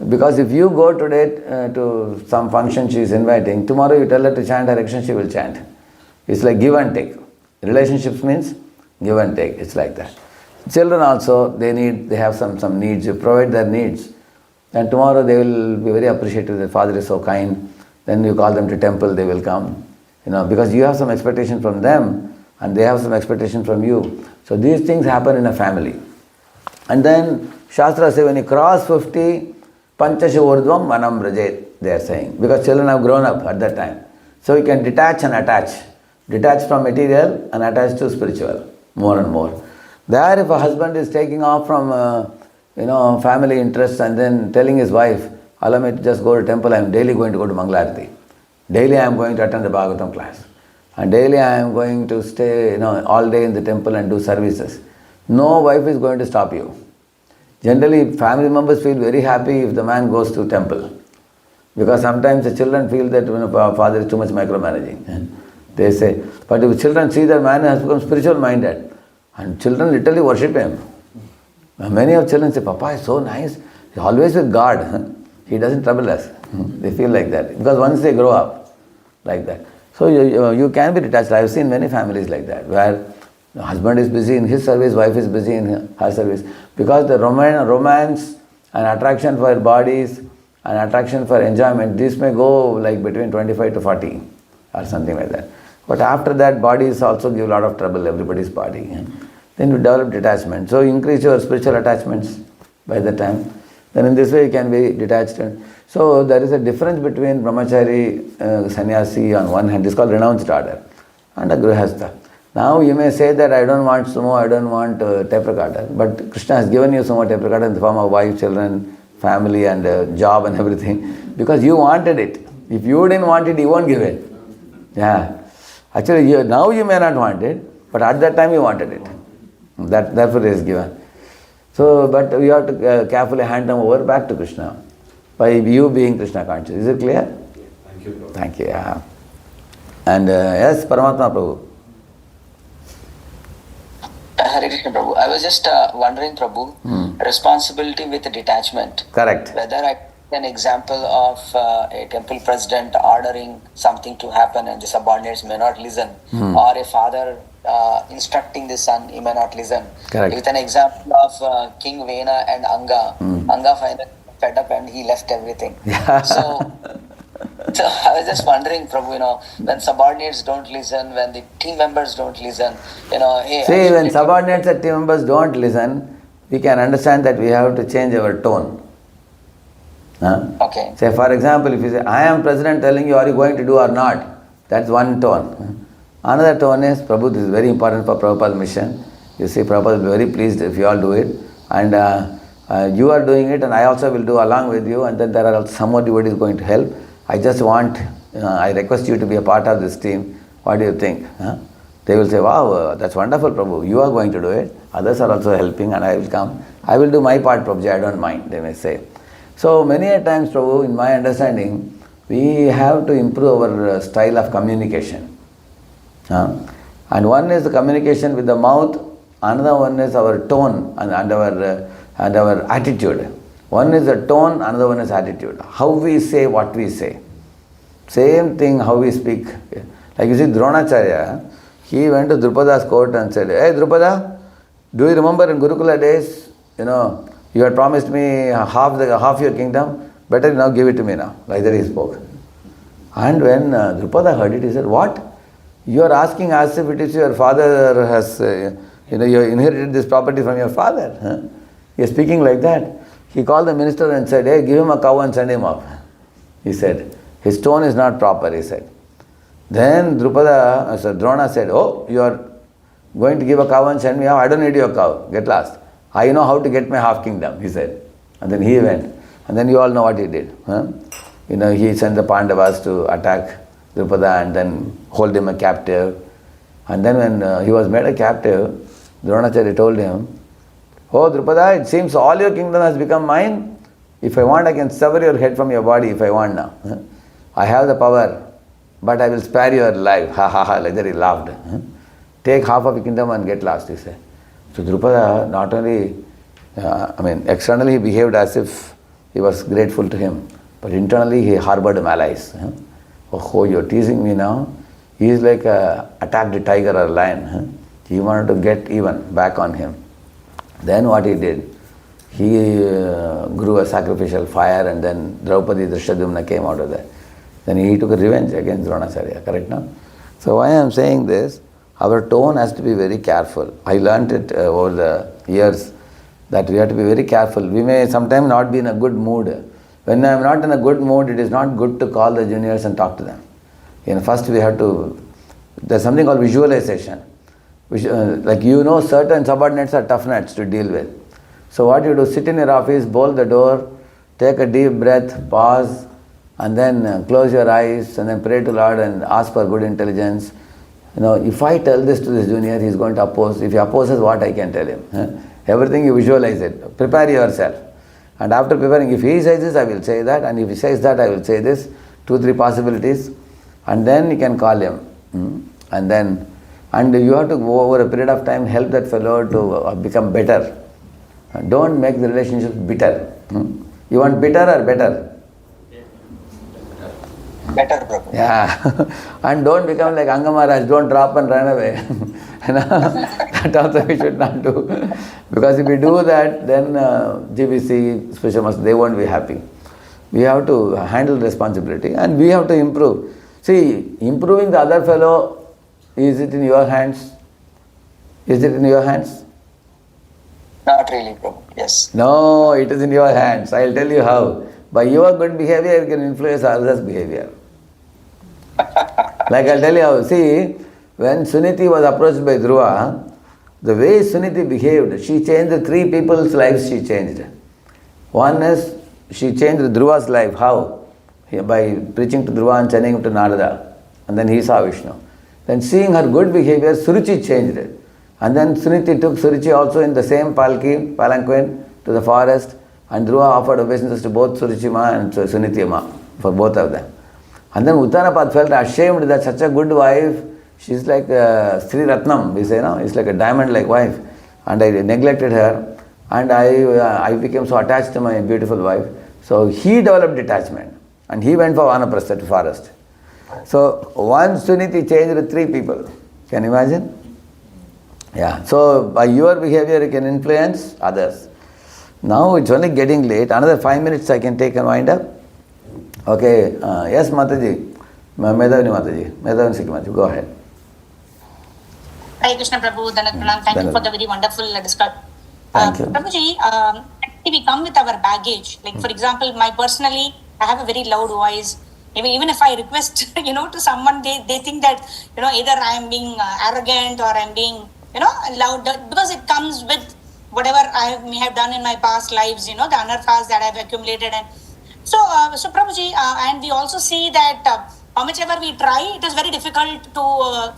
Because if you go today to some function she is inviting, tomorrow you tell her to chant Hare Krishna, she will chant. It's like give and take. Relationships means give and take. It's like that. Children also, they have some needs. You provide their needs. And tomorrow they will be very appreciative that father is so kind. Then you call them to temple, they will come. Because you have some expectation from them and they have some expectation from you. So these things happen in a family. And then Shastra says when you cross 50, Panchasha Urdhvam Manam Brajet, they are saying. Because children have grown up at that time. So you can detach and attach. Detach from material and attach to spiritual, more and more. There, if a husband is taking off from family interests and then telling his wife, allow me to just go to temple, I am daily going to go to Mangalarti. Daily I am going to attend the Bhagavatam class. And daily I am going to stay all day in the temple and do services. No wife is going to stop you. Generally, family members feel very happy if the man goes to temple. Because sometimes the children feel that father is too much micromanaging. They say, but if children see that man has become spiritual minded, and children literally worship him. Many of children say, Papa is so nice, he's always with God. He doesn't trouble us. They feel like that. Because once they grow up, like that. So you can be detached. I have seen many families like that, where the husband is busy in his service, wife is busy in her service. Because the romance and attraction for bodies and attraction for enjoyment, this may go like between 25 to 40 or something like that. But after that, bodies also give a lot of trouble, everybody's body. Then you develop detachment. So increase your spiritual attachments by the time. Then in this way you can be detached. So there is a difference between brahmachari, sannyasi on one hand, this is called renounced order, and a grihastha. Now you may say that I don't want sumo, I don't want tape recorder, but Krishna has given you sumo tape recorder in the form of wife, children, family and job and everything, because you wanted it. If you didn't want it, you won't give it. Yeah. Actually, now you may not want it, but at that time you wanted it. Therefore it is given. So, but we have to carefully hand them over back to Krishna by you being Krishna conscious. Is it clear? Thank you, Prabhu. Thank you. Yeah. And yes, Paramatma Prabhu. Hare Krishna Prabhu. I was just wondering, Prabhu, responsibility with detachment. Correct. Whether I an example of a temple president ordering something to happen and the subordinates may not listen, or a father instructing the son, he may not listen. Correct. With an example of King Vena and Anga. Anga finally fed up and he left everything. Yeah. So I was just wondering, Prabhu, when subordinates don't listen, when the team members don't listen, hey. See, when subordinates and team members don't listen, we can understand that we have to change our tone. Okay. Say, for example, if you say, I am president telling you, are you going to do or not? That's one tone. Another tone is, Prabhu, this is very important for Prabhupada's mission. You see, Prabhupada will be very pleased if you all do it. And you are doing it and I also will do along with you. And then there are also some more devotees going to help. I just want I request you to be a part of this team. What do you think? They will say, wow, that's wonderful, Prabhu. You are going to do it. Others are also helping and I will come. I will do my part, Prabhuji, I don't mind, they may say. So many a times, Prabhu, in my understanding, we have to improve our style of communication. And one is the communication with the mouth, another one is our tone and our attitude. One is the tone, another one is attitude. How we say what we say. Same thing how we speak. Like you see Dronacharya, he went to Drupada's court and said, hey Drupada, do you remember in Gurukula days, you had promised me half your kingdom, better now give it to me now. Like that he spoke. And when Drupada heard it, he said, what? You are asking as if it is your father has, you inherited this property from your father. He is speaking like that. He called the minister and said, hey, give him a cow and send him off. He said, his tone is not proper, he said. Then Drona said, oh, you are going to give a cow and send me off? I don't need your cow, get lost. I know how to get my half kingdom, he said. And then he went. And then you all know what he did. He sent the Pandavas to attack Drupada and then hold him a captive. And then when he was made a captive, Dronacharya told him, oh Drupada, it seems all your kingdom has become mine. If I want, I can sever your head from your body if I want now. I have the power, but I will spare your life. Ha ha ha, like that he laughed. Take half of your kingdom and get lost, he said. So Drupada not only, externally he behaved as if he was grateful to him, but internally he harbored malice. Oh, you're teasing me now? He is like attacked a tiger or a lion. He wanted to get even back on him. Then what he did, he grew a sacrificial fire and then Draupadi Drishtadyumna came out of that. Then he took a revenge against Dronacharya, correct now? So why I am saying this, our tone has to be very careful. I learnt it over the years that we have to be very careful. We may sometimes not be in a good mood. When I am not in a good mood, it is not good to call the juniors and talk to them. First we have to, there's something called visualization. Certain subordinates are tough nuts to deal with. So what you do, sit in your office, bolt the door, take a deep breath, pause, and then close your eyes and then pray to Lord and ask for good intelligence. If I tell this to this junior, he is going to oppose. If he opposes, what I can tell him? Everything you visualize it. Prepare yourself. And after preparing, if he says this, I will say that. And if he says that, I will say this. 2-3 possibilities. And then you can call him. And you have to go over a period of time, help that fellow to become better. Don't make the relationship bitter. You want bitter or better? Better, Prabhu. Yeah. And don't become like Anga Maharaj, don't drop and run away. That also we should not do. Because if we do that, then GBC, special master, they won't be happy. We have to handle responsibility and we have to improve. See, improving the other fellow, is it in your hands? Is it in your hands? Not really, Prabhu. Yes. No, it is in your hands. I will tell you how. By your good behavior, you can influence others' behavior. Like I'll tell you how. See, when Suniti was approached by Dhruva, the way Suniti behaved, she changed 3 people's lives she changed. One is, she changed Dhruva's life. How? By preaching to Dhruva and sending him to Narada. And then he saw Vishnu. Then seeing her good behavior, Suruchi changed it. And then Suniti took Suruchi also in the same palanquin to the forest. And Dhruva offered obeisances to both Suruchima and Sunitiyama, for both of them. And then Uttanapad felt ashamed that such a good wife, she's like Sri Ratnam, we say, no? It's like a diamond-like wife. And I neglected her. And I became so attached to my beautiful wife. So he developed detachment. And he went for Vanaprastha to forest. So one Suniti changed 3 people. Can you imagine? Yeah. So by your behavior, you can influence others. Now it's only getting late. Another 5 minutes I can take and wind up. Okay. Yes, Mataji. Medhavani Mataji. Medhavani Sikhi Mataji. Go ahead. Hare Krishna Prabhu, Danat Pranam. Thank you for the very wonderful discussion. Thank you. Prabhuji, we come with our baggage. Like for example, personally, I have a very loud voice. Even if I request, to someone, they think that, either I am being arrogant or I am being, loud, because it comes with whatever I may have done in my past lives, the anarthas that I have accumulated. And so Prabhuji, and we also see that how much ever we try, it is very difficult to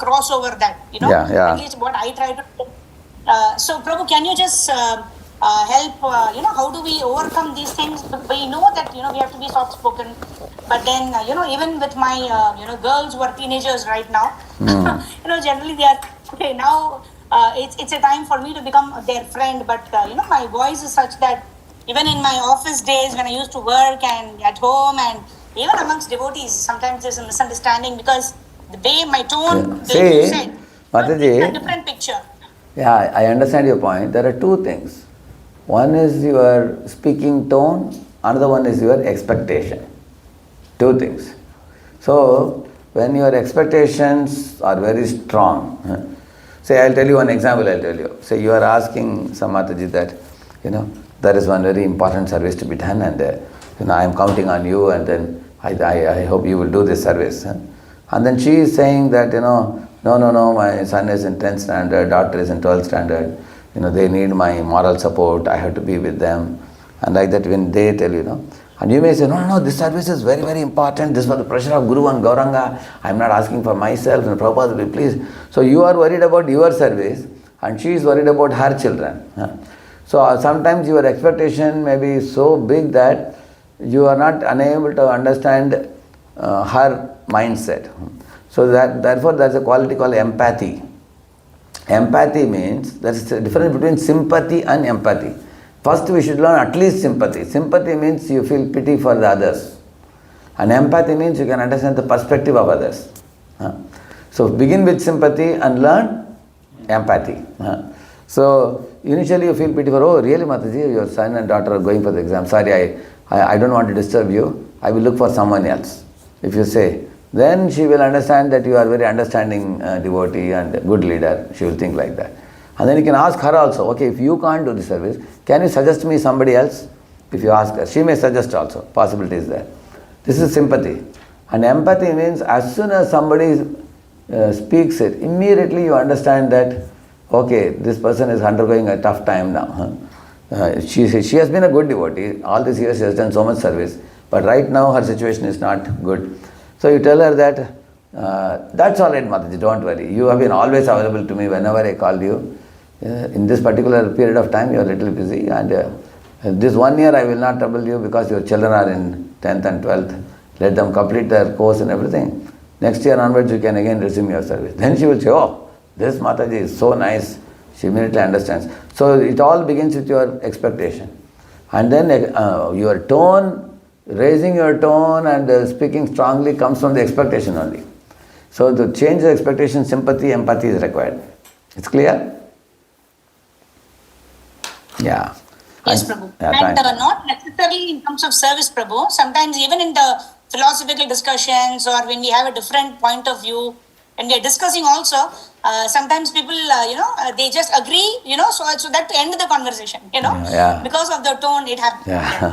cross over that, Yeah. At least what I try to do. So Prabhu, can you just help, how do we overcome these things? We know that, we have to be soft spoken, but then, even with my, girls who are teenagers right now, generally they are, okay, now it's a time for me to become their friend, but, my voice is such that even in my office days when I used to work and at home and even amongst devotees, sometimes there's a misunderstanding because the way my tone, like you said, Mataji, it's a different picture. Yeah, I understand your point. There are two things. One is your speaking tone, another one is your expectation. Two things. So, when your expectations are very strong, say I'll tell you one example, Say you are asking some Mataji that, there is one very important service to be done and I am counting on you and then I hope you will do this service. And then she is saying that, no, my son is in 10th standard, daughter is in 12th standard, they need my moral support, I have to be with them. And like that when they tell and you may say, no, this service is very, very important, this was the pressure of Guru and Gauranga, I am not asking for myself, and Prabhupada will please. So you are worried about your service and she is worried about her children. So sometimes your expectation may be so big that you are not unable to understand her mindset. So therefore there is a quality called empathy. Empathy means there is a difference between sympathy and empathy. First we should learn at least sympathy. Sympathy means you feel pity for the others. And empathy means you can understand the perspective of others. So begin with sympathy and learn empathy. So initially you feel pity for, oh really Mataji, your son and daughter are going for the exam. Sorry, I don't want to disturb you. I will look for someone else. If you say, then she will understand that you are very understanding devotee and good leader. She will think like that. And then you can ask her also, okay, if you can't do the service, can you suggest me somebody else? If you ask her, she may suggest also. Possibility is there. This is sympathy. And empathy means as soon as somebody speaks it, immediately you understand that, okay, this person is undergoing a tough time now. She has been a good devotee. All these years she has done so much service. But right now her situation is not good. So you tell her that, that's all right Mataji, don't worry. You have been always available to me whenever I called you. In this particular period of time you are a little busy and this 1 year I will not trouble you because your children are in 10th and 12th. Let them complete their course and everything. Next year onwards you can again resume your service. Then she will say, oh, this Mataji is so nice. She immediately understands. So it all begins with your expectation. And then your tone, raising your tone and speaking strongly comes from the expectation only. So to change the expectation, sympathy, empathy is required. It's clear? Yeah. Yes, Prabhu. And not necessarily in terms of service, Prabhu. Sometimes even in the philosophical discussions or when we have a different point of view, and we are discussing also, sometimes people, they just agree, so that to end the conversation, because of the tone it happens. Yeah.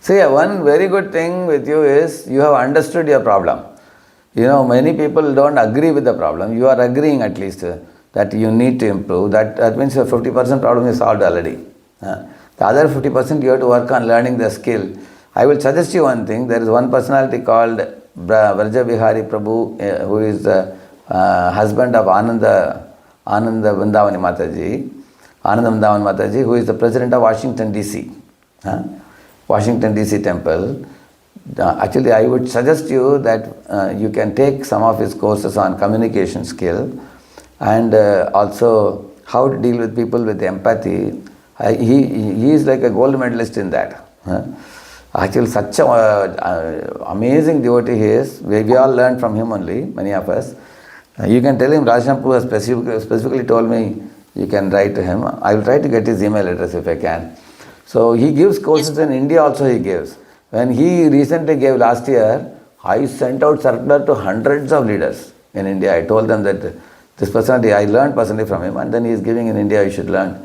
See, one very good thing with you is you have understood your problem. Many people don't agree with the problem. You are agreeing at least that you need to improve. That means your 50% problem is solved already. The other 50% you have to work on learning the skill. I will suggest you one thing. There is one personality called Vraja Vihari Prabhu, who is the husband of Ananda Vrindavan Mataji, who is the president of Washington DC. Washington DC temple. Actually, I would suggest you that you can take some of his courses on communication skill and also how to deal with people with empathy. He is like a gold medalist in that. Actually, such an amazing devotee he is. We all learned from him only, many of us. You can tell him, Radheshyam has specifically told me you can write to him. I will try to get his email address if I can. So he gives courses in India also he gives. When he recently gave last year, I sent out circular to hundreds of leaders in India. I told them that this personality, I learned personally from him and then he is giving in India, you should learn.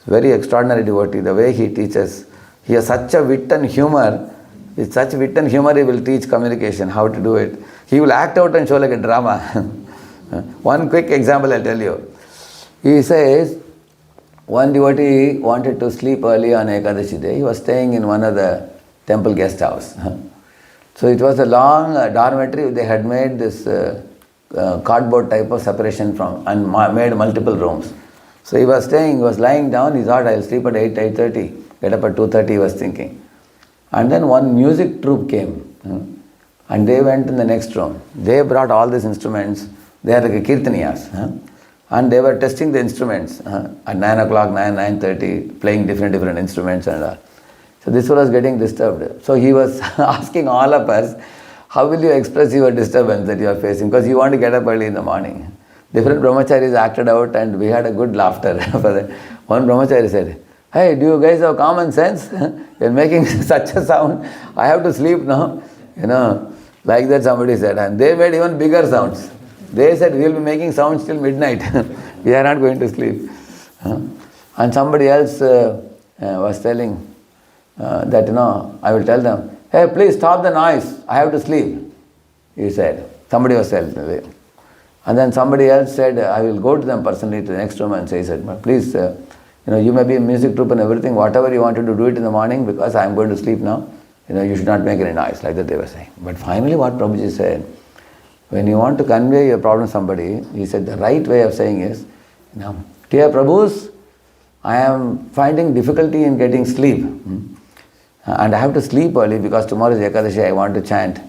Very extraordinary devotee, the way he teaches. He has such a wit and humor. With such wit and humor he will teach communication, how to do it. He will act out and show like a drama. One quick example I'll tell you. He says, one devotee wanted to sleep early on Ekadashi day. He was staying in one of the temple guest house. So it was a long dormitory. They had made this cardboard type of separation from and made multiple rooms. So he was staying, he was lying down, he thought I'll sleep at 8:30, get up at 2:30, he was thinking. And then one music troupe came and they went in the next room. They brought all these instruments, they are like kirtaniyas. And they were testing the instruments at 9 o'clock, 9:30, playing different instruments and all. So this one was getting disturbed. So he was asking all of us, how will you express your disturbance that you are facing? Because you want to get up early in the morning. Different brahmacharis acted out and we had a good laughter for that. One brahmachari said, hey, do you guys have common sense? You're making such a sound. I have to sleep now. Like that somebody said. And they made even bigger sounds. They said, we'll be making sounds till midnight. We are not going to sleep. And somebody else was telling that, I will tell them, hey, please stop the noise. I have to sleep. He said. Somebody was telling. And then somebody else said, I will go to them personally to the next room and say, please, you may be a music troupe and everything, whatever you wanted to do it in the morning because I am going to sleep now. You should not make any noise, like that they were saying. But finally what Prabhuji said, when you want to convey your problem to somebody, he said the right way of saying is, dear Prabhus, I am finding difficulty in getting sleep. And I have to sleep early because tomorrow is Ekadashi, I want to chant.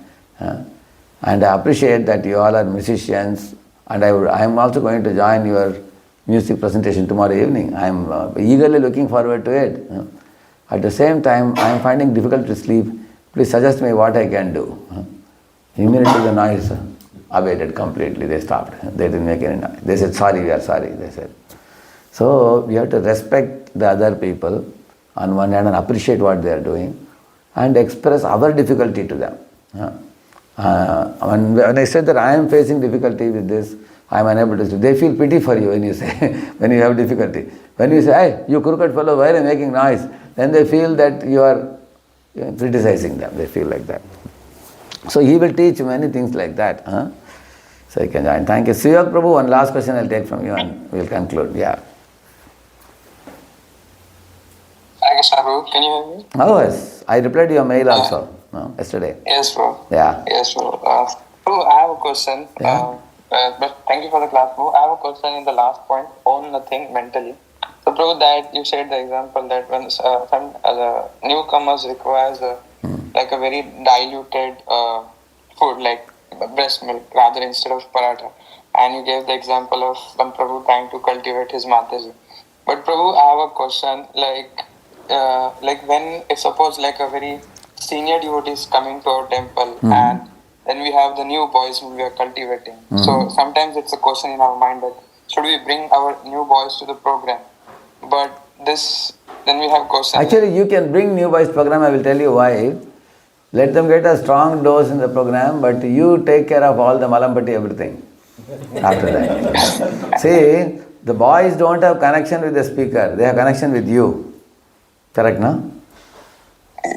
And I appreciate that you all are musicians and I am also going to join your music presentation tomorrow evening. I am eagerly looking forward to it. At the same time, I am finding difficult to sleep. Please suggest me what I can do. Immediately the noise abated completely. They stopped. They didn't make any noise. They said, sorry, we are sorry, they said. So we have to respect the other people on one hand and appreciate what they are doing and express our difficulty to them. When I said that I am facing difficulty with this, I am unable to sleep. They feel pity for you when you say, when you have difficulty. When you say, hey, you crooked fellow, why are you making noise? Then they feel that you are criticizing them. They feel like that. So he will teach many things like that. So you can join. Thank you. Sivak Prabhu, one last question I'll take from you and we'll conclude. Yeah. Hare Krishna, Prabhu. Can you hear me? Oh, yes. I replied to your mail also yesterday. Yes, bro. Yeah. Yes, bro. Prabhu, I have a question. Yeah. But thank you for the class, Prabhu. I have a question in the last point, own nothing mentally. So, Prabhu, that you said the example that when some newcomers requires like a very diluted food, like breast milk, rather instead of paratha. And you gave the example of one Prabhu trying to cultivate his Mataji. But Prabhu, I have a question, like when, if suppose like a very senior devotee is coming to our temple and then we have the new boys whom we are cultivating. So sometimes it's a question in our mind that should we bring our new boys to the program? But then we have question. Actually, you can bring new boys program, I will tell you why. Let them get a strong dose in the program, but you take care of all the malampati, everything after that. See, the boys don't have connection with the speaker, they have connection with you. Correct, no?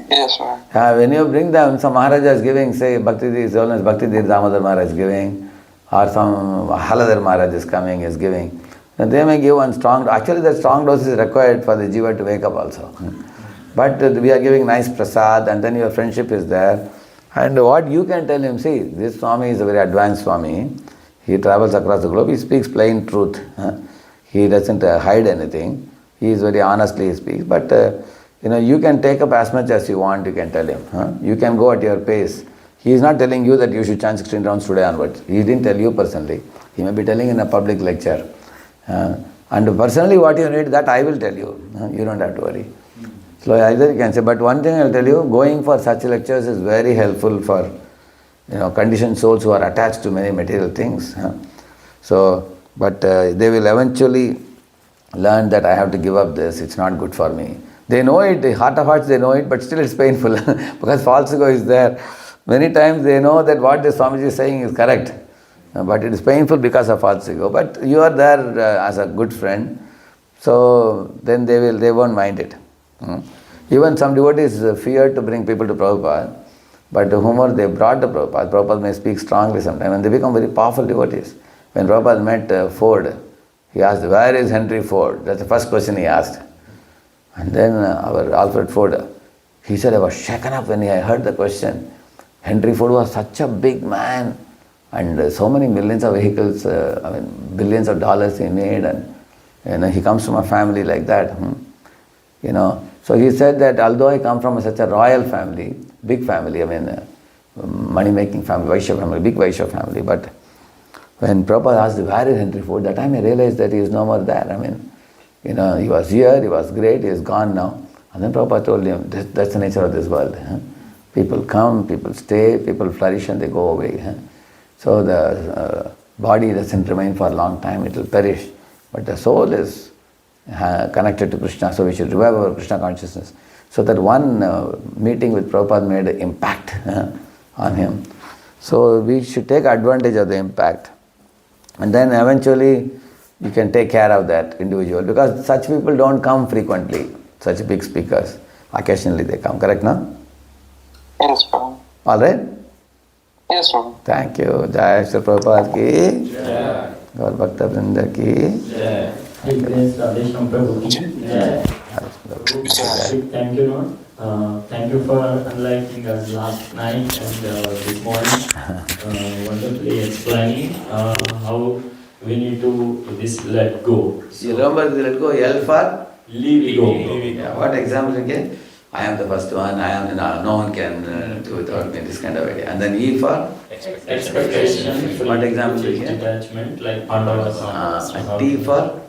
Yes, sir. When you bring them, some Maharaja is giving, say, Bhakti Damodar Maharaj is giving, or some Haladar Maharaj is coming, is giving. Then they may give one strong, actually the strong dose is required for the jiva to wake up also. But we are giving nice prasad and then your friendship is there. And what you can tell him, see, this Swami is a very advanced Swami. He travels across the globe, he speaks plain truth. He doesn't hide anything. He is very honestly he speaks. But you can take up as much as you want, you can tell him. You can go at your pace. He is not telling you that you should chant 16 rounds today onwards. He didn't tell you personally. He may be telling in a public lecture. And personally what you need, that I will tell you. You don't have to worry. So either you can say, but one thing I will tell you, going for such lectures is very helpful for conditioned souls who are attached to many material things. So, but they will eventually learn that I have to give up this, it's not good for me. They know it, the heart of hearts they know it, but still it's painful because false ego is there. Many times they know that what the Swamiji is saying is correct, but it is painful because of false ego. But you are there as a good friend, so then they won't mind it. Even some devotees fear to bring people to Prabhupada, but whomever they brought to Prabhupada, Prabhupada may speak strongly sometimes, and they become very powerful devotees. When Prabhupada met Ford, he asked, where is Henry Ford? That's the first question he asked. And then our Alfred Ford, he said, I was shaken up when I heard the question. Henry Ford was such a big man, and so many millions of vehicles, billions of dollars he made, and he comes from a family like that. So he said that although I come from such a royal family, big family, money-making family, Vaishya family, big Vaishya family, but when Prabhupada asked, where is Henry Ford, that time I realized that he is no more there. He was here, he was great, he is gone now. And then Prabhupada told him, that's the nature of this world. People come, people stay, people flourish and they go away. So the body doesn't remain for a long time, it will perish. But the soul is connected to Krishna, so we should revive our Krishna consciousness. So that one meeting with Prabhupada made an impact on him. So we should take advantage of the impact. And then eventually you can take care of that individual, because such people don't come frequently, such big speakers. Occasionally they come, correct, no? Yes, Prabhu. All right? Yes, Prabhu. Thank you. Jai Shri Prabhupada ki. Jai. Gaur Bhakta Vrinda ki. Jai. Radheshyam Prabhu ki. Jai. Thank you, Lord. Thank you for enlightening us last night and this morning, wonderfully explaining how we need to let go. You remember the let go, L for? Leave go. Yeah. What example again? I am the first one, no one can do without me, this kind of idea. And then E for? Expectation. What example again? Detachment, like Pandavas. And T for?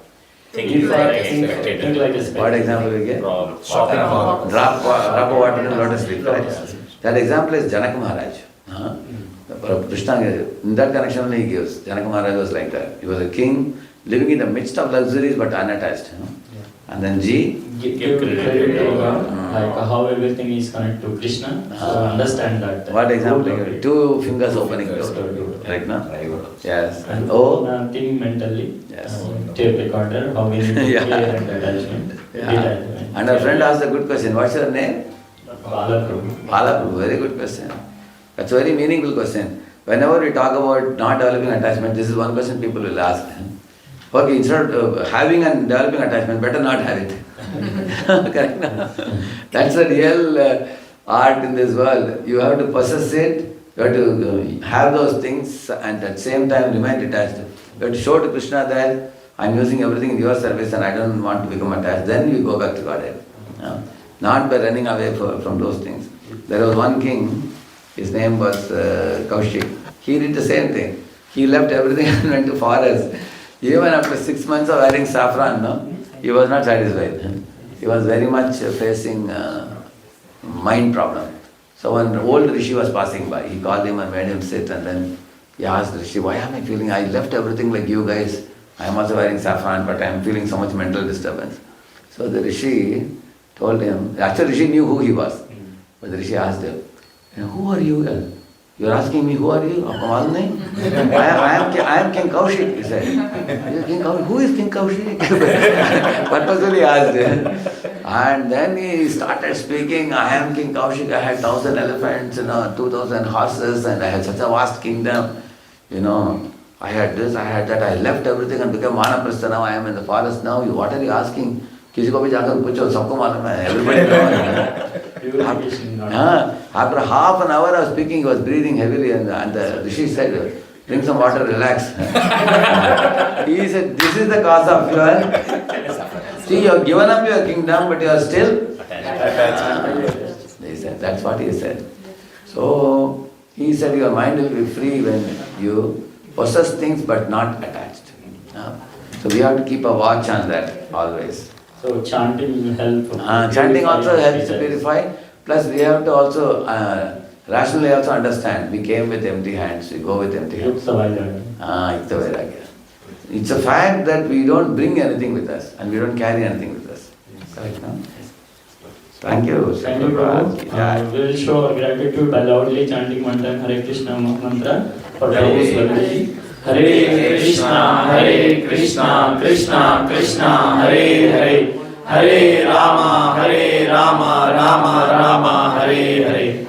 Think like a spectator. What example we get? Drop of water in lotus leaf, correct? That example is Janak Maharaj. Krishna, in that connection only he gives. Janak Maharaj was like that. He was a king living in the midst of luxuries but unattached. And then G? Give credit to God, like how everything is connected to Krishna. So understand that. What example? Two fingers opening door. Correct, no? Yes. And O? Think mentally. Yes. Tape recorder, how we need to Yeah. clear and detachment. And our friend asked a good question. What's your name? Bala Prabhu. Bala Prabhu. Very good question. That's a very meaningful question. Whenever we talk about not developing attachment, this is one question people will ask. Okay, instead of having and developing attachment, better not have it. Correct? That's the real art in this world. You have to possess it, you have to have those things and at the same time remain detached. You have to show to Krishna that I am using everything in your service and I don't want to become attached. Then you go back to Godhead. Not by running away from those things. There was one king, his name was Kaushik. He did the same thing. He left everything and went to forest. Even after 6 months of wearing saffron, he was not satisfied. He was very much facing mind problem. So when old Rishi was passing by, he called him and made him sit, and then he asked Rishi, why am I feeling, I left everything like you guys. I am also wearing saffron, but I am feeling so much mental disturbance. So the Rishi told him, actually Rishi knew who he was. But the Rishi asked him, who are you? You are asking me, who are you? I am King Kaushik, he said. King Kaushik. Who is King Kaushik? Purposely asked him. And then he started speaking, I am King Kaushik, I had 1,000 elephants, 2,000 horses, and I had such a vast kingdom. I had this, I had that, I left everything and became Vanaprastha. Now I am in the forest now. What are you asking? किसी को भी जाकर पूछो, सबको मालूम है. Everybody knows. After half an hour of speaking, he was breathing heavily, and the Rishi said, drink some water, relax. He said, this is the cause of your... See, you have given up your kingdom, but you are still... He said, that's what he said. So, he said, your mind will be free when you possess things but not attached. So we have to keep a watch on that always. So chanting will help. Chanting also helps to purify. Plus we have to also rationally also understand. We came with empty hands, we go with empty hands. It's a fact that we don't bring anything with us and we don't carry anything with us. Correct, no? Thank you. Thank you, Prabhu. We will show our gratitude by loudly chanting one time Hare Krishna mantra for Prabhu's birthday. Hare Krishna, Krishna Krishna, Hare Hare, Hare Rama, Rama Rama, Hare Hare.